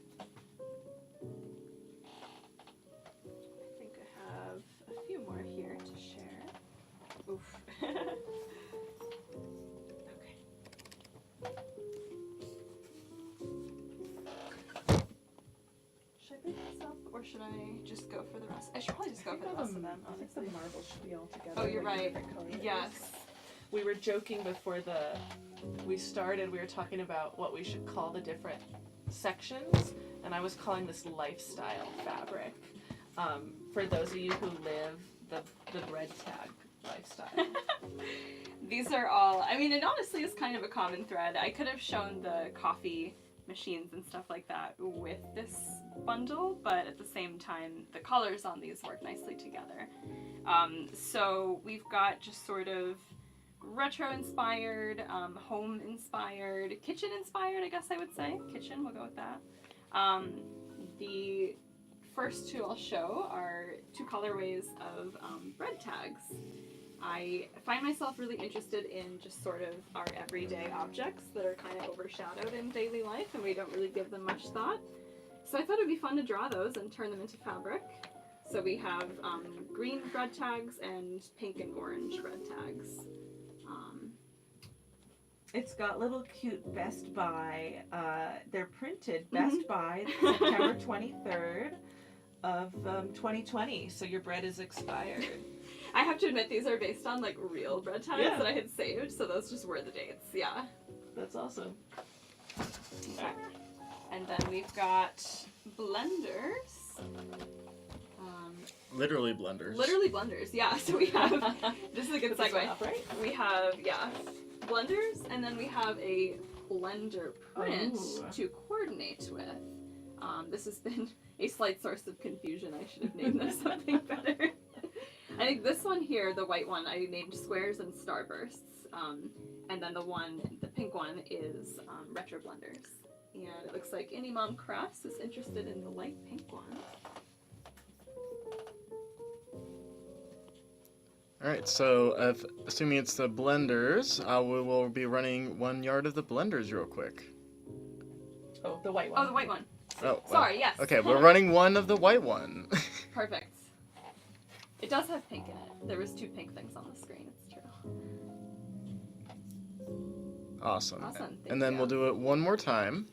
I think I have a few more here to share. Oof. Okay. Should I pick this up or should I just go for the rest? I should probably just go for the rest of them, I think honestly. the marbles should be all together. Oh, you're like right. different colors. Yes. We were joking before we started, we were talking about what we should call the different sections, and I was calling this lifestyle fabric. For those of you who live the bread tag lifestyle. These are all, I mean, it honestly is kind of a common thread. I could have shown the coffee machines and stuff like that with this bundle, but at the same time, the colors on these work nicely together. So we've got just sort of retro-inspired, home-inspired, kitchen-inspired, I guess I would say. Kitchen, we'll go with that. The first two I'll show are 2 colorways of bread tags. I find myself really interested in just sort of our everyday objects that are kind of overshadowed in daily life and we don't really give them much thought. So I thought it'd be fun to draw those and turn them into fabric. So we have green bread tags and pink and orange bread tags. It's got little cute Best By. They're printed Best By September 23rd of 2020. So your bread is expired. I have to admit these are based on like real bread tags Yeah. that I had saved, so those just were the dates. Yeah. That's awesome. Okay. And then we've got blenders. Literally blenders. Literally blenders, yeah. So we have, this is a good Put this one segue. up, right? We have, yeah, blenders, and then we have a blender print Ooh. to coordinate with. This has been a slight source of confusion. I should have named this something better. I think this one here, the white one, I named squares and starbursts. And then the pink one is retro blenders. And it looks like Indie Mom Crafts is interested in the light pink one. All right, so assuming it's the blenders, we will be running 1 yard of the blenders real quick. Oh, the white one. Oh, the white one. Oh, well. Sorry, yes. Okay, we're running 1 of the white one. Perfect. It does have pink in it. There was 2 pink things on the screen, it's true. Awesome. Awesome, thank And then you. we'll do it one more time.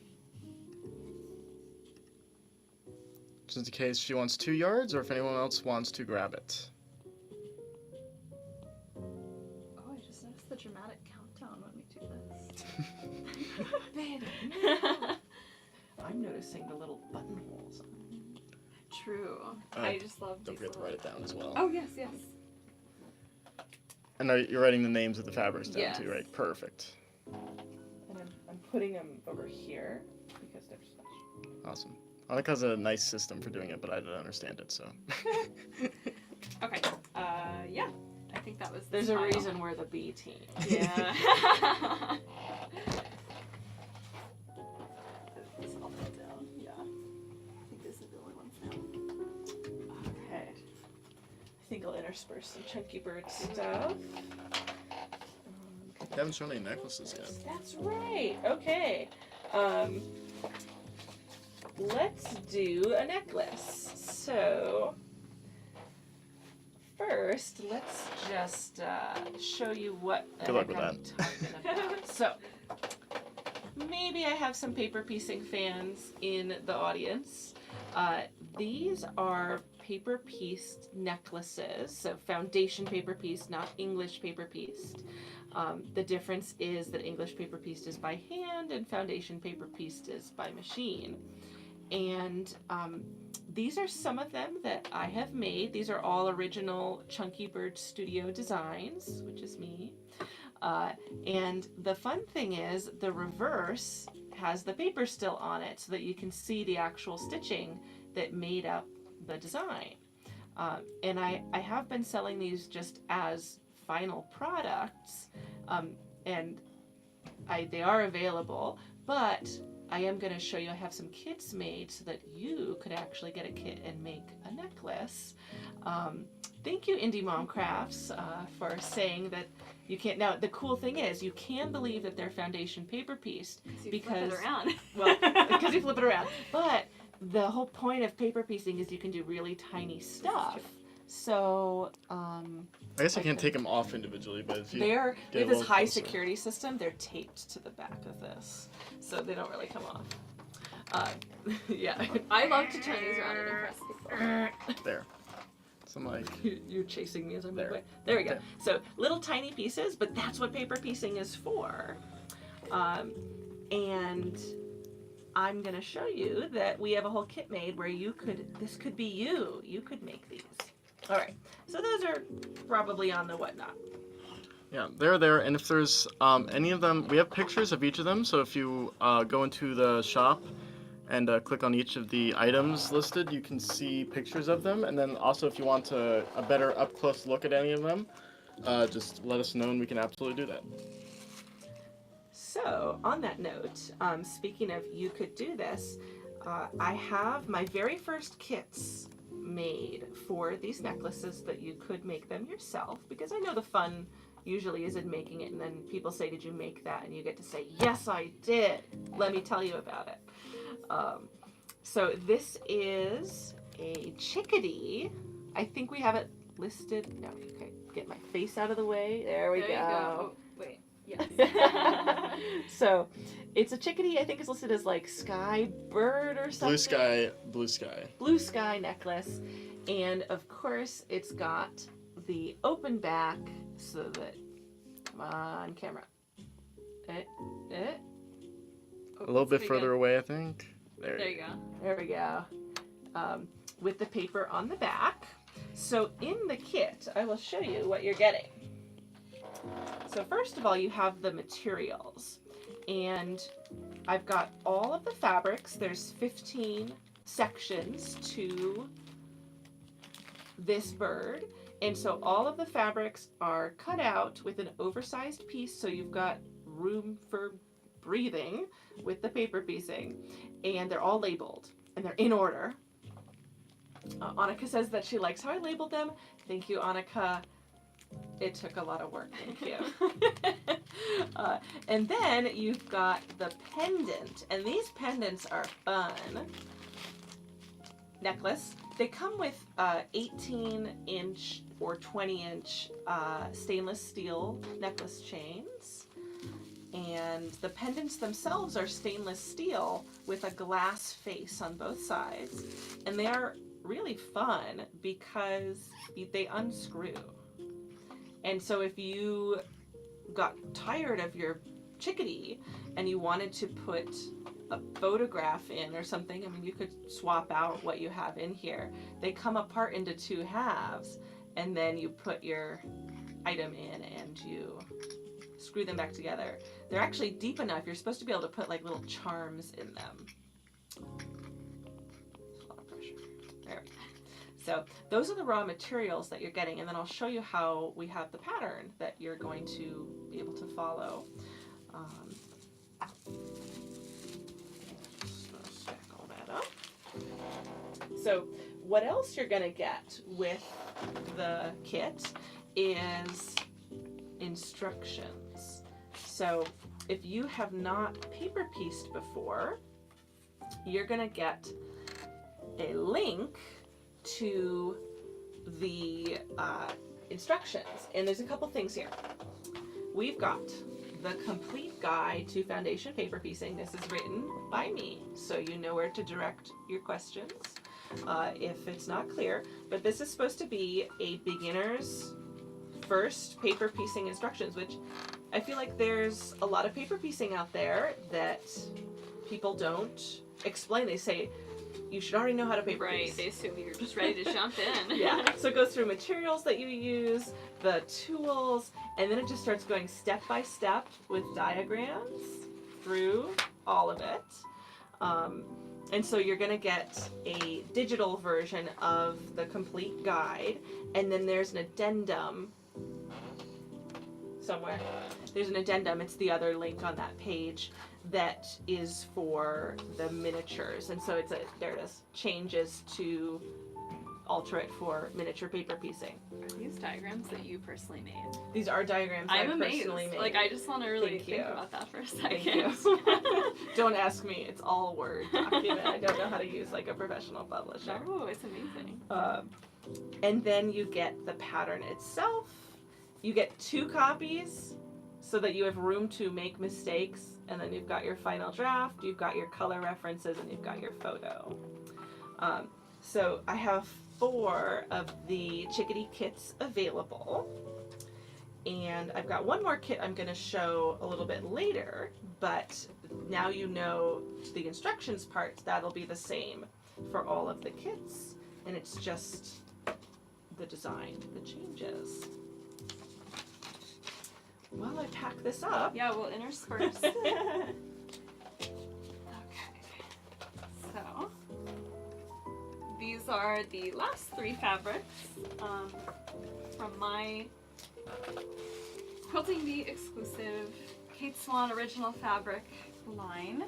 Just in case she wants 2 yards or if anyone else wants to grab it. Oh, I just noticed the dramatic countdown when we do this. kidding. I'm noticing the little buttonholes. True. I just love Don't these forget to write it down as well. Oh, yes, yes. And you're writing the names of the fabrics down Yes. too, right? Perfect. And I'm putting them over here because they're special. Awesome. Annika has a nice system for doing it, but I don't understand it, so. Okay. Yeah. I think that was the There's a style. reason we're the B team. Yeah. This all fell down. Yeah. I think this is the only ones now. Okay. I think I'll intersperse some Chunky Bird stuff. You haven't shown any necklaces yet. That's right. Okay. Let's do a necklace. So, first, let's just show you what Good luck with I'm talking about. So, maybe I have some paper piecing fans in the audience. These are paper pieced necklaces, so foundation paper pieced, not English paper pieced. The difference is that English paper pieced is by hand and foundation paper pieced is by machine. And these are some of them that I have made. These are all original Chunky Bird Studio designs, which is me. And the fun thing is the reverse has the paper still on it so that you can see the actual stitching that made up the design. And I have been selling these just as final products, and they are available, but I am going to show you I have some kits made so that you could actually get a kit and make a necklace. Thank you, Indie Mom Crafts, for saying that you can't. Now, the cool thing is you can believe that they're foundation paper pieced So you because, flip it around. well, because you flip it around. But the whole point of paper piecing is you can do really tiny stuff. So, I guess I can't take them off individually, but if you we get have a this little high closer. security system. They're taped to the back of this, so they don't really come off. Yeah. I love to turn these around and impress people. There. So I'm like, You're chasing me as I move There. away. There we go. There. So little tiny pieces, but that's what paper piecing is for. And I'm gonna show you that we have a whole kit made where this could be you. You could make these. All right. So those are probably on the whatnot. yeah, they're there. And if there's any of them, we have pictures of each of them. So if you go into the shop and click on each of the items listed, you can see pictures of them. And then also if you want a better up-close look at any of them, just let us know and we can absolutely do that. So, on that note, speaking of you could do this, I have my very first kits made for these necklaces that you could make them yourself, because I know the fun usually is in making it, and then people say, did you make that? And you get to say, yes, I did. Let me tell you about it. So this is a chickadee. I think we have it listed. No, okay, get my face out of the way. There we There you go. go. Oh, wait. Yes. So it's a chickadee. I think it's listed as like sky bird or something. Blue sky. Blue sky necklace. And of course it's got the open back so that, come on camera. A little bit further away, I think. There you go. There we go. With the paper on the back. So in the kit, I will show you what you're getting. So first of all, you have the materials. And I've got all of the fabrics. There's 15 sections to this bird. And so all of the fabrics are cut out with an oversized piece, so you've got room for breathing with the paper piecing. And they're all labeled, and they're in order. Annika says that she likes how I labeled them. Thank you, Annika. It took a lot of work, thank you. And then you've got the pendant, and these pendants are fun. Necklace. They come with 18-inch or 20-inch stainless steel necklace chains. And the pendants themselves are stainless steel with a glass face on both sides. And they are really fun because they unscrew. And so if you got tired of your chickadee and you wanted to put a photograph in or something, I mean, you could swap out what you have in here. They come apart into two halves, and then you put your item in and you screw them back together. They're actually deep enough. You're supposed to be able to put like little charms in them. There's a lot of pressure. There we go. So those are the raw materials that you're getting, and then I'll show you how we have the pattern that you're going to be able to follow. Just gonna stack all that up. So what else you're gonna get with the kit is instructions. So if you have not paper pieced before, you're gonna get a link to the instructions, and there's a couple things here. We've got the complete guide to foundation paper piecing. This is written by me, so you know where to direct your questions if it's not clear. But this is supposed to be a beginner's first paper piecing instructions, which I feel like there's a lot of paper piecing out there that people don't explain. They say, you should already know how to paper piece. Right, they assume you're just ready to jump in. Yeah, so it goes through materials that you use, the tools, and then it just starts going step by step with diagrams through all of it. And so you're going to get a digital version of the complete guide, and then there's an addendum somewhere. There's an addendum, it's the other link on that page, that is for the miniatures. And so there it is, changes to alter it for miniature paper piecing. Are these diagrams that you personally made? These are diagrams I'm I amazed. personally made. Like, I just want to really Thank think you. about that for a Thank second. you. Don't ask me, it's all Word document. I don't know how to use like a professional publisher. Oh, it's amazing. And then you get the pattern itself. You get 2 copies so that you have room to make mistakes, and then you've got your final draft, you've got your color references, and you've got your photo. So I have 4 of the chickadee kits available, and I've got one more kit I'm going to show a little bit later, but now you know the instructions part, that'll be the same for all of the kits, and it's just the design that changes. While I pack this up. Yeah, we'll intersperse. Okay. So, these are the last 3 fabrics from my Quilting Bee exclusive Kate Swan original fabric line.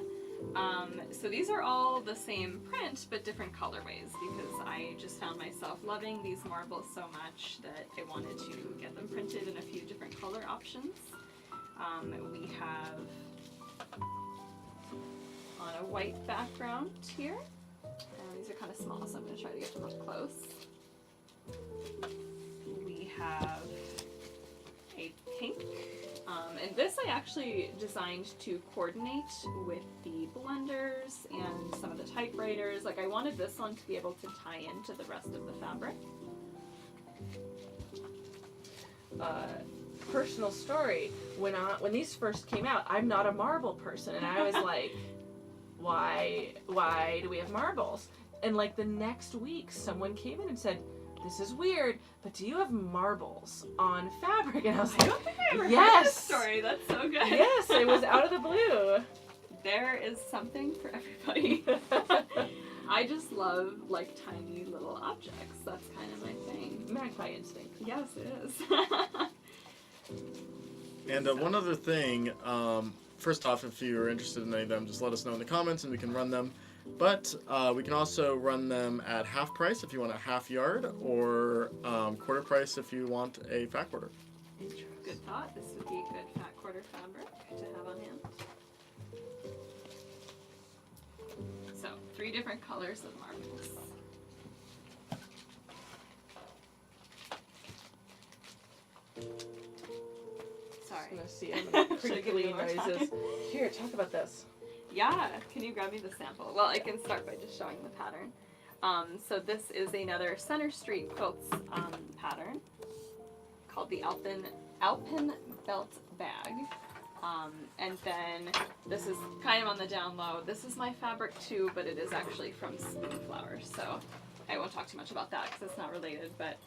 So these are all the same print but different colorways because I just found myself loving these marbles so much that I wanted to get them printed in a few different color options. We have on a white background here. These are kind of small, so I'm going to try to get them up close. We have a pink. And this I actually designed to coordinate with the blenders and some of the typewriters. Like, I wanted this one to be able to tie into the rest of the fabric. Personal story, when these first came out, I'm not a marble person, and I was like, why do we have marbles? And like the next week, someone came in and said, this is weird, but do you have marbles on fabric? And I was I like, don't think I ever heard yes! this story. That's so good. Yes, it was out of the blue. There is something for everybody. I just love like tiny little objects. That's kind of my thing. Magpie instinct. Yes, it is. And one other thing, first off, if you're interested in any of them, just let us know in the comments and we can run them. But we can also run them at half price if you want a half yard, or quarter price if you want a fat quarter. Good thought. This would be a good fat quarter fabric to have on hand. So, 3 different colors of marbles. Sorry. I'm gonna see. I'm gonna Should I give crinkly you more time? noises. Here, talk about this. Yeah, can you grab me the sample? Well, I can start by just showing the pattern. So this is another Center Street Quilts pattern called the Alpen Belt Bag. And then this is kind of on the down low. This is my fabric too, but it is actually from Spoonflower, so I won't talk too much about that because it's not related, but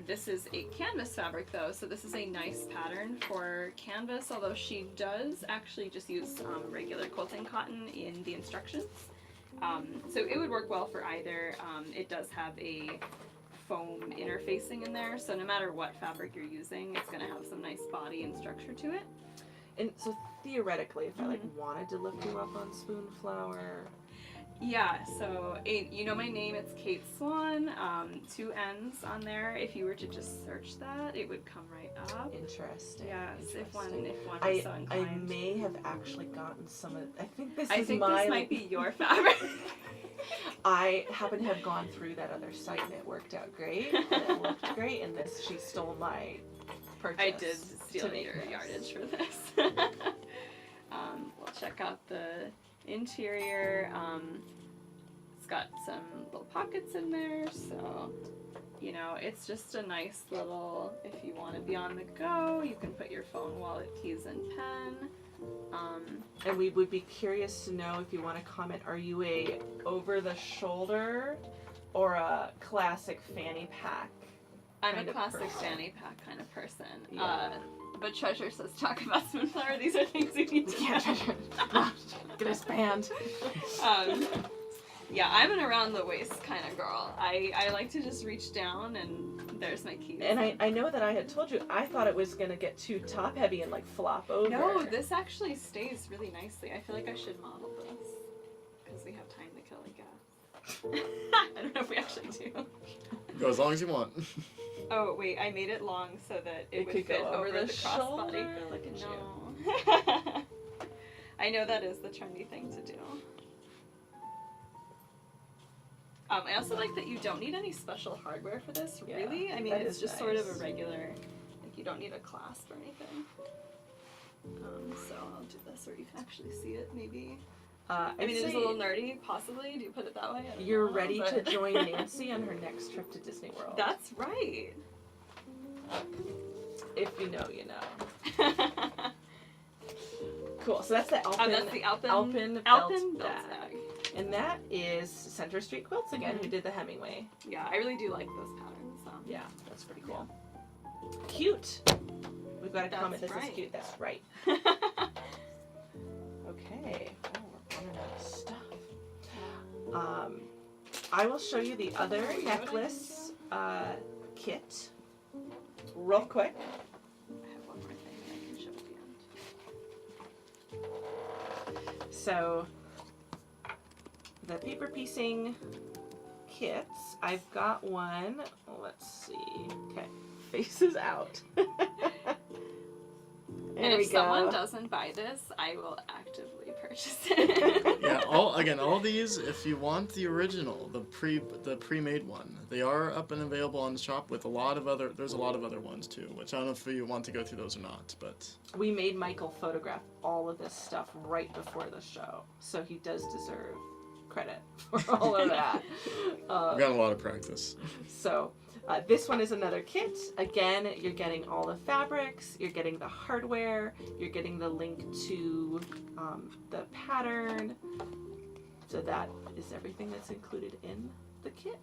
this is a canvas fabric though, so this is a nice pattern for canvas, although she does actually just use regular quilting cotton in the instructions. So it would work well for either. It does have a foam interfacing in there, so no matter what fabric you're using, it's going to have some nice body and structure to it. And so theoretically, if I wanted to look you up on Spoonflower, yeah, so you know my name, it's Kate Swan, 2 N's on there. If you were to just search that, it would come right up. Interesting. Yes, if one was so inclined. I may have actually gotten some of, I think this this might be your fabric. I happen to have gone through that other site and it worked out great. And it looked great, and she stole my purchase. I did steal your yardage for this. We'll check out the interior. It's got some little pockets in there, so you know, it's just a nice little, if you want to be on the go, you can put your phone, wallet, keys, and pen. And we would be curious to know, if you want to comment, are you a over-the-shoulder or a classic fanny pack? I'm a classic fanny pack kind of person. Yeah. But Treasure says talk about Spoonflower. These are things we need to Yeah, Treasure. Get us banned. Yeah, I'm an around the waist kind of girl. I like to just reach down and there's my keys. And I know that I had told you, I thought it was going to get too top heavy and like flop over. No, this actually stays really nicely. I feel like I should model this because we have time to kill, I guess. I don't know if we actually do. Go as long as you want. Oh, wait, I made it long so that it would could fit go over the shoulder. crossbody. Look at you. No. I know that is the trendy thing to do. I also like that you don't need any special hardware for this, really. I mean, it's just sort of a regular, like you don't need a clasp or anything. So I'll do this where you can actually see it, maybe. I mean, it is a little nerdy, possibly. Do you put it that way? I don't know, Ready to join Nancy on her next trip to Disney World. That's right. If you know, you know. Cool. So that's the Alpen. That's the Alpen belt bag. And that is Center Street Quilts again, who did the Hemingway. Yeah, I really do like those patterns. Yeah, that's pretty cool. Cute. We've got a comment that says cute. That's right. Okay. Oh, we're running out of stuff. I will show you the other necklace kit real quick. I have one more thing that I can show at the end. So, the paper piecing kits, I've got one. Let's see. Okay, faces out. And if someone doesn't buy this, I will actively purchase it. Yeah, all these, if you want the original, the pre-made one, they are up and available on the shop with there's a lot of other ones too, which I don't know if you want to go through those or not, but. We made Michael photograph all of this stuff right before the show, so he does deserve credit for all of that. We've got a lot of practice. So, this one is another kit. Again, you're getting all the fabrics, you're getting the hardware, you're getting the link to the pattern. So that is everything that's included in the kit.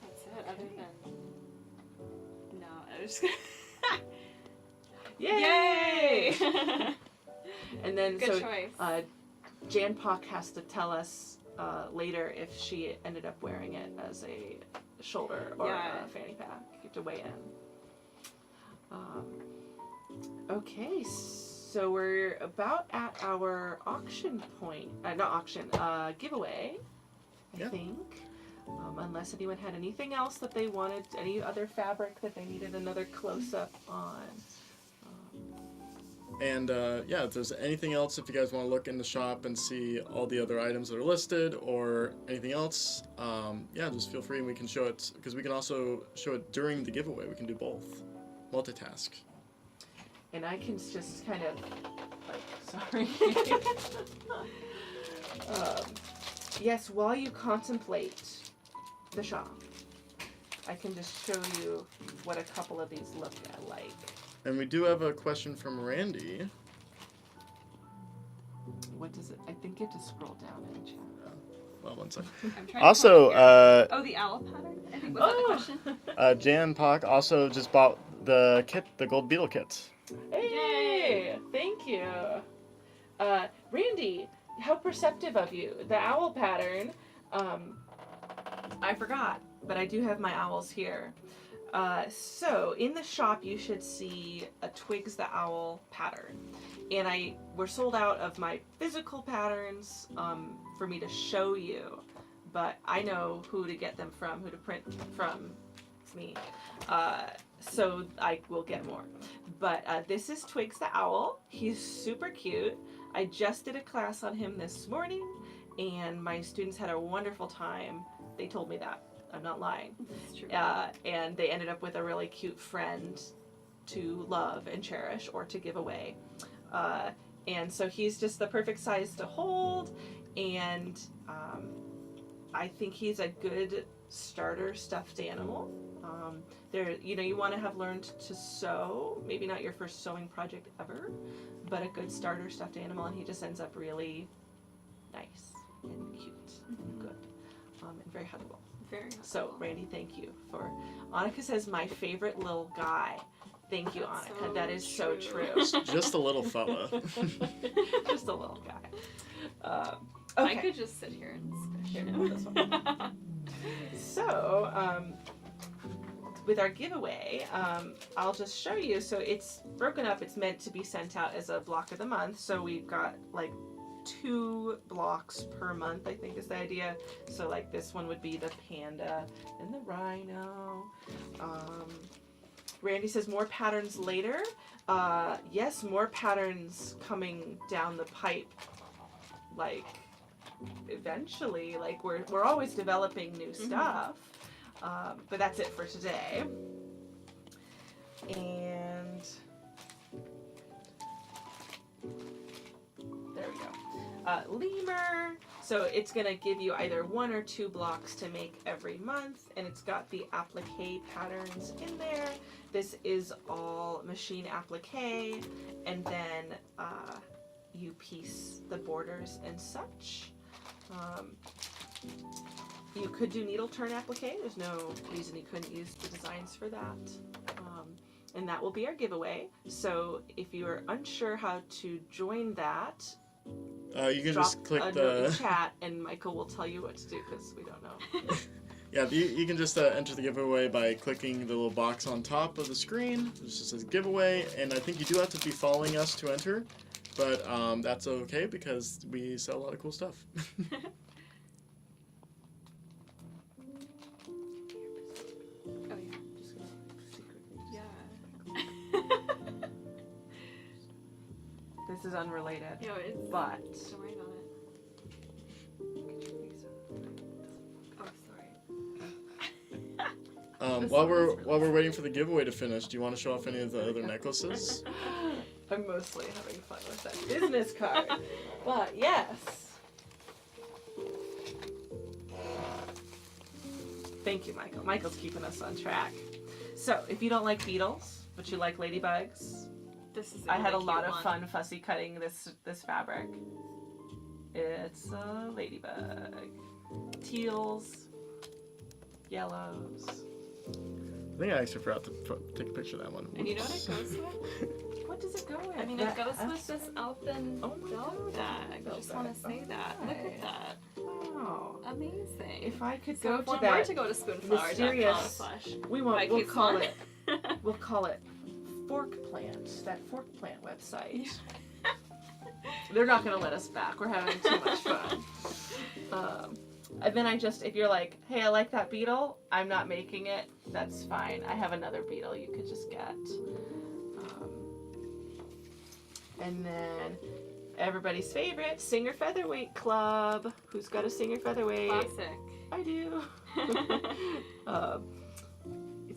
That's it, other than... No, I was just gonna... Yay! And then Good choice. Jan Pock has to tell us later if she ended up wearing it as a shoulder or a fanny pack. You have to weigh in. Okay, so we're about at our auction point. Not auction, giveaway, I think. Unless anyone had anything else that they wanted, any other fabric that they needed another close-up on. And yeah, if there's anything else, if you guys want to look in the shop and see all the other items that are listed or anything else, yeah, just feel free and we can show it, because we can also show it during the giveaway. We can do both. Multitask. And I can just kind of, like, sorry. Yes, while you contemplate the shop, I can just show you what a couple of these look like. And we do have a question from Randy. What does it? I think you have to scroll down in the chat. Well, one second. I'm trying Also, to find here. Oh, the owl pattern? I think was that the question? Jan Pak also just bought the kit, the gold beetle kit. Hey, thank you. Randy, how perceptive of you. The owl pattern, I forgot, but I do have my owls here. So in the shop you should see a Twigs the Owl pattern. And we're sold out of my physical patterns for me to show you, but I know who to get them from, who to print from. It's me. So I will get more. But this is Twigs the Owl. He's super cute. I just did a class on him this morning, and my students had a wonderful time. They told me that. I'm not lying. That's true. And they ended up with a really cute friend to love and cherish or to give away. And so he's just the perfect size to hold, and I think he's a good starter stuffed animal. You want to have learned to sew, maybe not your first sewing project ever, but a good starter stuffed animal, and he just ends up really nice and cute and good, and very huggable. Very So, Randy, thank you for... Annika says, my favorite little guy. Thank you, That's Annika. so That is so true. Just a little fella. Just a little guy. I Okay. could just sit here and squish Here, him. this one. So, with our giveaway, I'll just show you. So it's broken up. It's meant to be sent out as a block of the month. So we've got like 2 blocks per month, I think is the idea. So like this one would be the panda and the rhino. Randy says more patterns later. Yes, more patterns coming down the pipe. Like eventually, like we're always developing new stuff. But that's it for today. And there we go. Lemur. So it's going to give you either 1 or 2 blocks to make every month, and it's got the applique patterns in there. This is all machine applique, and then you piece the borders and such. You could do needle turn applique. There's no reason you couldn't use the designs for that. And that will be our giveaway. So if you're unsure how to join that, You can drop just click a note in the... chat and Michael will tell you what to do because we don't know. Yeah, you can just enter the giveaway by clicking the little box on top of the screen. It just says giveaway, and I think you do have to be following us to enter, but that's okay because we sell a lot of cool stuff. Oh yeah. Just gonna secretly. Yeah. This is unrelated, No, it's. but Don't worry about it. Oh, sorry. This While one is we're really waiting for the giveaway to finish, do you want to show off any of the other necklaces? I'm mostly having fun with that business card. But yes. Thank you, Michael. Michael's keeping us on track. So, if you don't like beetles, but you like ladybugs, This is. I had a really lot cute of one. fun fussy cutting this fabric. It's a ladybug. Teals, yellows. I think I actually forgot to take a picture of that one. And you know what it goes with? What does it go with? I mean, it goes with this elfin Oh my dog God. bag. I just want to say that. Look Okay. at that. Wow. Amazing. If I could So go if to one that, more to go to mysterious- spoonflower.com/. we won't. Mike We'll keeps call on. it. We'll call it Fork Plant. That Fork Plant website. They're not gonna let us back. We're having too much fun. And then if you're like, hey, I like that beetle, I'm not making it. That's fine. I have another beetle you could just get. And then everybody's favorite, Singer Featherweight Club. Who's got a Singer Featherweight? Classic. I do.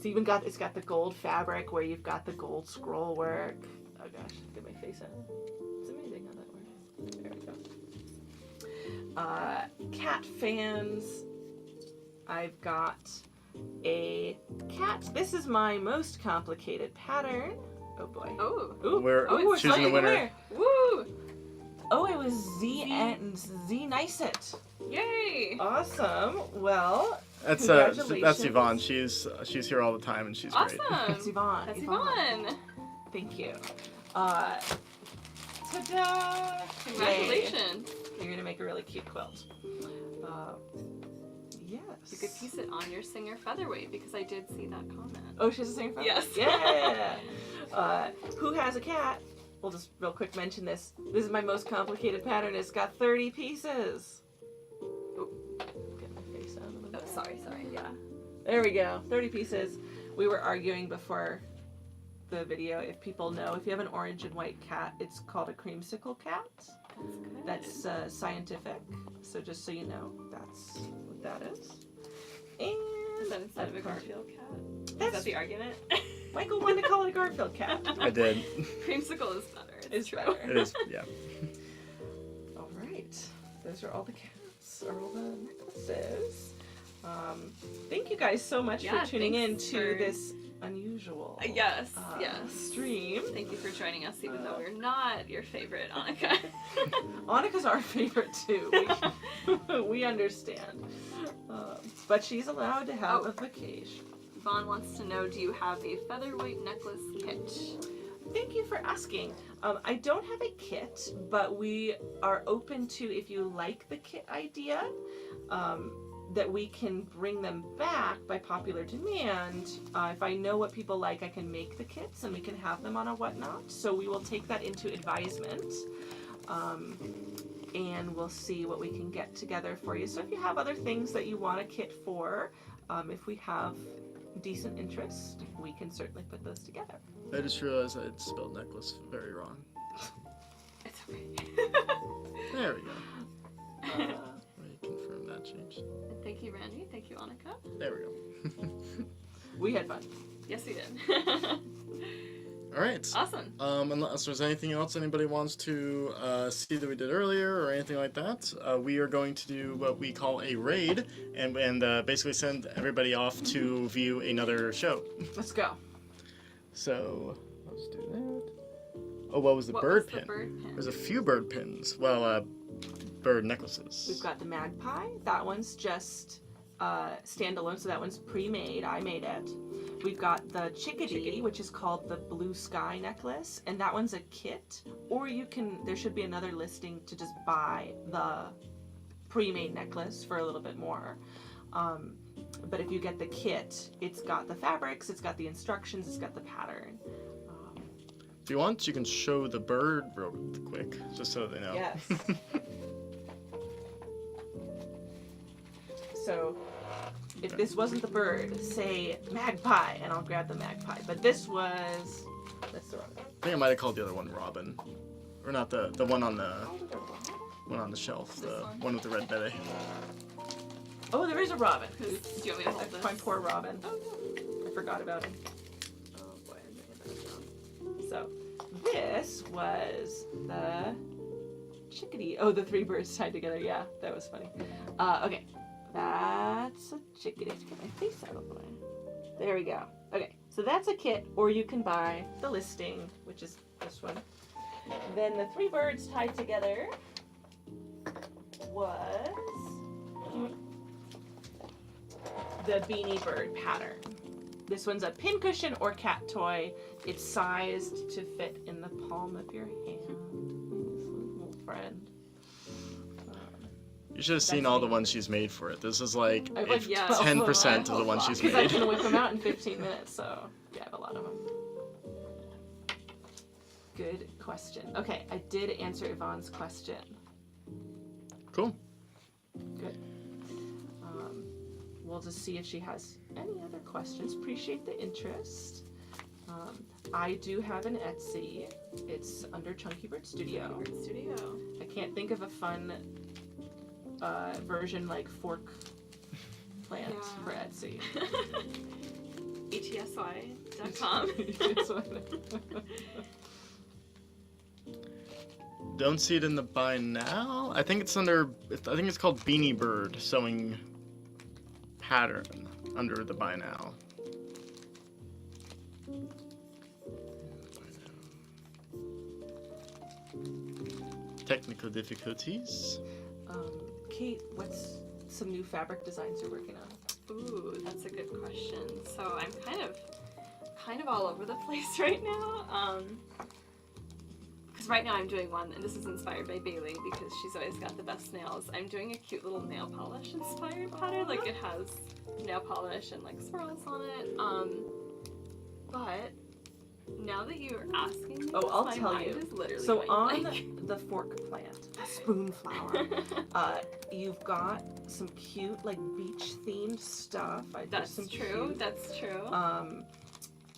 It's got the gold fabric where you've got the gold scroll work. Oh gosh, get my face in. It's amazing how that works. There we Cat fans, I've got a cat. This is my most complicated pattern. Oh boy. Oh. Ooh. We're Ooh, choosing the selecting winner. Woo! Oh, it was Z and Z Nicet. Yay! Awesome. Well, That's congratulations. Yvonne. She's here all the time and she's great. Awesome. That's Yvonne. That's Yvonne. Thank you. Ta-da! Congratulations. Yay. You're gonna make a really cute quilt. Yes. You could piece it on your Singer Featherweight because I did see that comment. Oh, she has a singer feather? Yes. Yeah. Who has a cat? We'll just real quick mention this. This is my most complicated pattern. It's got 30 pieces. Oh, get my face out of the Oh, sorry, yeah. There we go. 30 pieces. We were arguing before the video. If people know, if you have an orange and white cat, it's called a creamsicle cat. That's good. That's scientific. So just so you know, that's what that is. And Is that instead of a Garfield cat? Is That's- that the argument? Michael wanted to call it a Garfield cat. I did. Creamsicle is better. It's true. better. It is. Yeah. All right. Those are all the cats, or all the necklaces. Thank you guys so much Yeah, for tuning in thanks to for- this unusual Yes. stream. Thank you for joining us, even though we're not your favorite, Annika. Annika's our favorite too. We understand. But she's allowed to have a vacation. Vaughn wants to know, do you have a featherweight necklace kit? Thank you for asking. I don't have a kit, but we are open to, if you like the kit idea, that we can bring them back by popular demand. If I know what people like, I can make the kits and we can have them on a whatnot. So we will take that into advisement. And we'll see what we can get together for you. So if you have other things that you want a kit for, if we have decent interest, we can certainly put those together. I just realized I had spelled necklace very wrong. It's okay. There we go. Let me confirm that change. Thank you, Randy. Thank you, Annika. There we go. We had fun. Yes, we did. All right. Awesome. Unless there's anything else anybody wants to see that we did earlier or anything like that, we are going to do what we call a raid and basically send everybody off to view another show. Let's go. So let's do that. Oh, what was the What bird was pin? the bird pin? There's a few bird pins. Well, bird necklaces. We've got the magpie. That one's just standalone, so that one's pre-made. I made it. We've got the chickadee, which is called the blue sky necklace, and that one's a kit. Or you can, there should be another listing to just buy the pre-made necklace for a little bit more. But if you get the kit, it's got the fabrics, it's got the instructions, it's got the pattern. If you want, you can show the bird real quick, just so they know. Yes. So, if this wasn't the bird, say magpie, and I'll grab the magpie. But this was, that's the wrong one. I think I might have called the other one Robin, or not the one on the shelf, the This one? one with the red belly. Oh, there is a robin. Do you want me to hold this? My poor robin. Oh, no. I forgot about him. Oh, boy, I'm making that down. So, this was the chickadee. Oh, the three birds tied together. Yeah, that was funny. Okay, that's a chickadee. Let's get my face out of the way. There we go. Okay, so that's a kit, or you can buy the listing, which is this one. Then the three birds tied together was the Beanie Bird pattern. This one's a pincushion or cat toy. It's sized to fit in the palm of your hand. Little friend. You should have seen all the ones she's made for it. This is like I have like 10% of the ones she's Because I made. can whip them out in 15 minutes, so yeah, I have a lot of them. Good question. Okay, I did answer Yvonne's question. Cool. Good. We'll just see if she has any other questions. Appreciate the interest. I do have an Etsy. It's under Chunky Bird Studio. Bird Studio. I can't think of a fun version like fork plant Yeah. for Etsy. ETSY.com. don't see it in the buy now. I think it's called Beanie Bird sewing pattern under the buy now. Technical difficulties. Kate, what's some new fabric designs you're working on? Ooh, that's a good question. So I'm kind of all over the place right now. Because right now I'm doing one, and this is inspired by Bailey because she's always got the best nails. I'm doing a cute little nail polish inspired pattern. Like it has nail polish and like swirls on it. But now that you're asking me, I'll my tell mind you. is literally So going on blank. the fork plant, spoon flower, you've got some cute like beach themed stuff. That's true. That's true.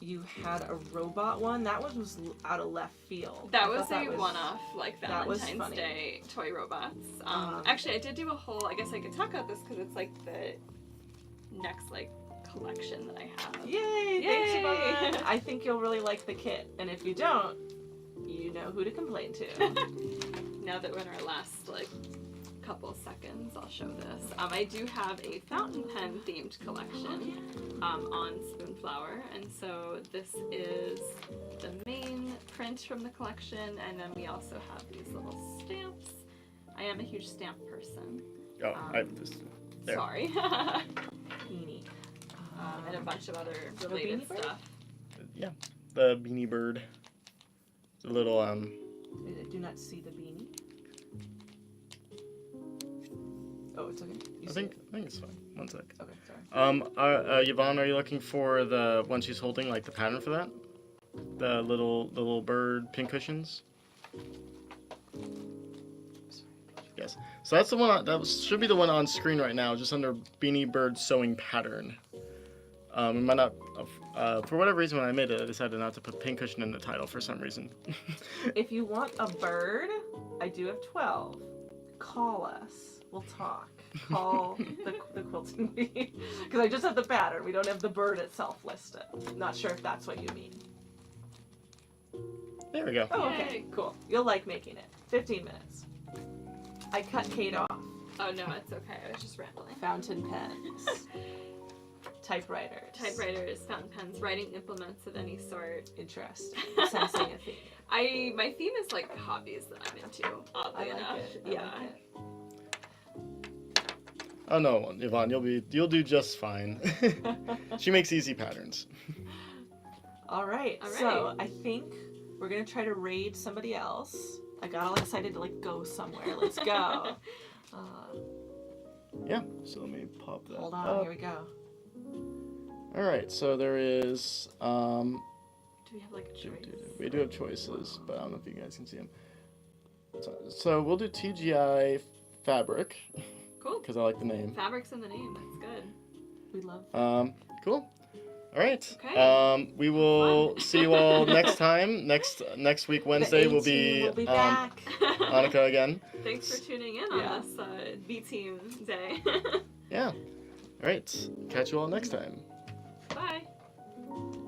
You had a robot one. That one was out of left field. That was a one-off, like that was Valentine's funny. Day toy robots. Actually, I did do a whole. I guess I could talk about this because it's like the next like collection that I have. Yay! Yay! Thanks, Yvonne. I think you'll really like the kit, and if you don't, you know who to complain to. Now that we're in our last like couple seconds, I'll show this. I do have a fountain pen themed collection on Spoonflower, and so this is the main print from the collection, and then we also have these little stamps. I am a huge stamp person. Oh, there. Sorry. Beanie. And a bunch of other No related Beanie Bird? stuff. Yeah, the Beanie Bird. The little I do not see the beanie. Oh, it's okay. You I see think it? it's fine. One sec. Okay, sorry. Yvonne, are you looking for the one she's holding, like the pattern for that? The little bird pin cushions? Yes. So that's the one. That should be the one on screen right now, just under Beanie Bird sewing pattern. It might not. For whatever reason, when I made it, I decided not to put pin cushion in the title for some reason. If you want a bird, I do have 12. Call us. We'll talk. Call the quilting bee. Because I just have the pattern. We don't have the bird itself listed. Not sure if that's what you mean. There we go. Oh, okay. Yay. Cool. You'll like making it. 15 minutes. I cut Kate off. Oh no, it's okay. I was just rambling. Fountain pens. Typewriters. Typewriters, fountain pens, writing implements of any sort. Interesting. Sensing a theme. My theme is like hobbies that I'm into, oddly I like enough. it. I Yeah. like it. Oh no, Yvonne, you'll do just fine. She makes easy patterns. All right. All So right. I think we're gonna try to raid somebody else. I got all excited to like go somewhere. Let's go. Yeah. So let me pop that. Hold on. up. Here we go. All right. So there is. Do we have like a choice? We do have choices, but I don't know if you guys can see them. So we'll do TGI fabric Cool. because I like the name. Fabric's in the name. That's good. We love. Cool. All right. Okay. We will see you all next time. Next week Wednesday will be back. Annika again. Thanks for tuning in Yeah. on this B Team day. Yeah. All right. Catch you all next time.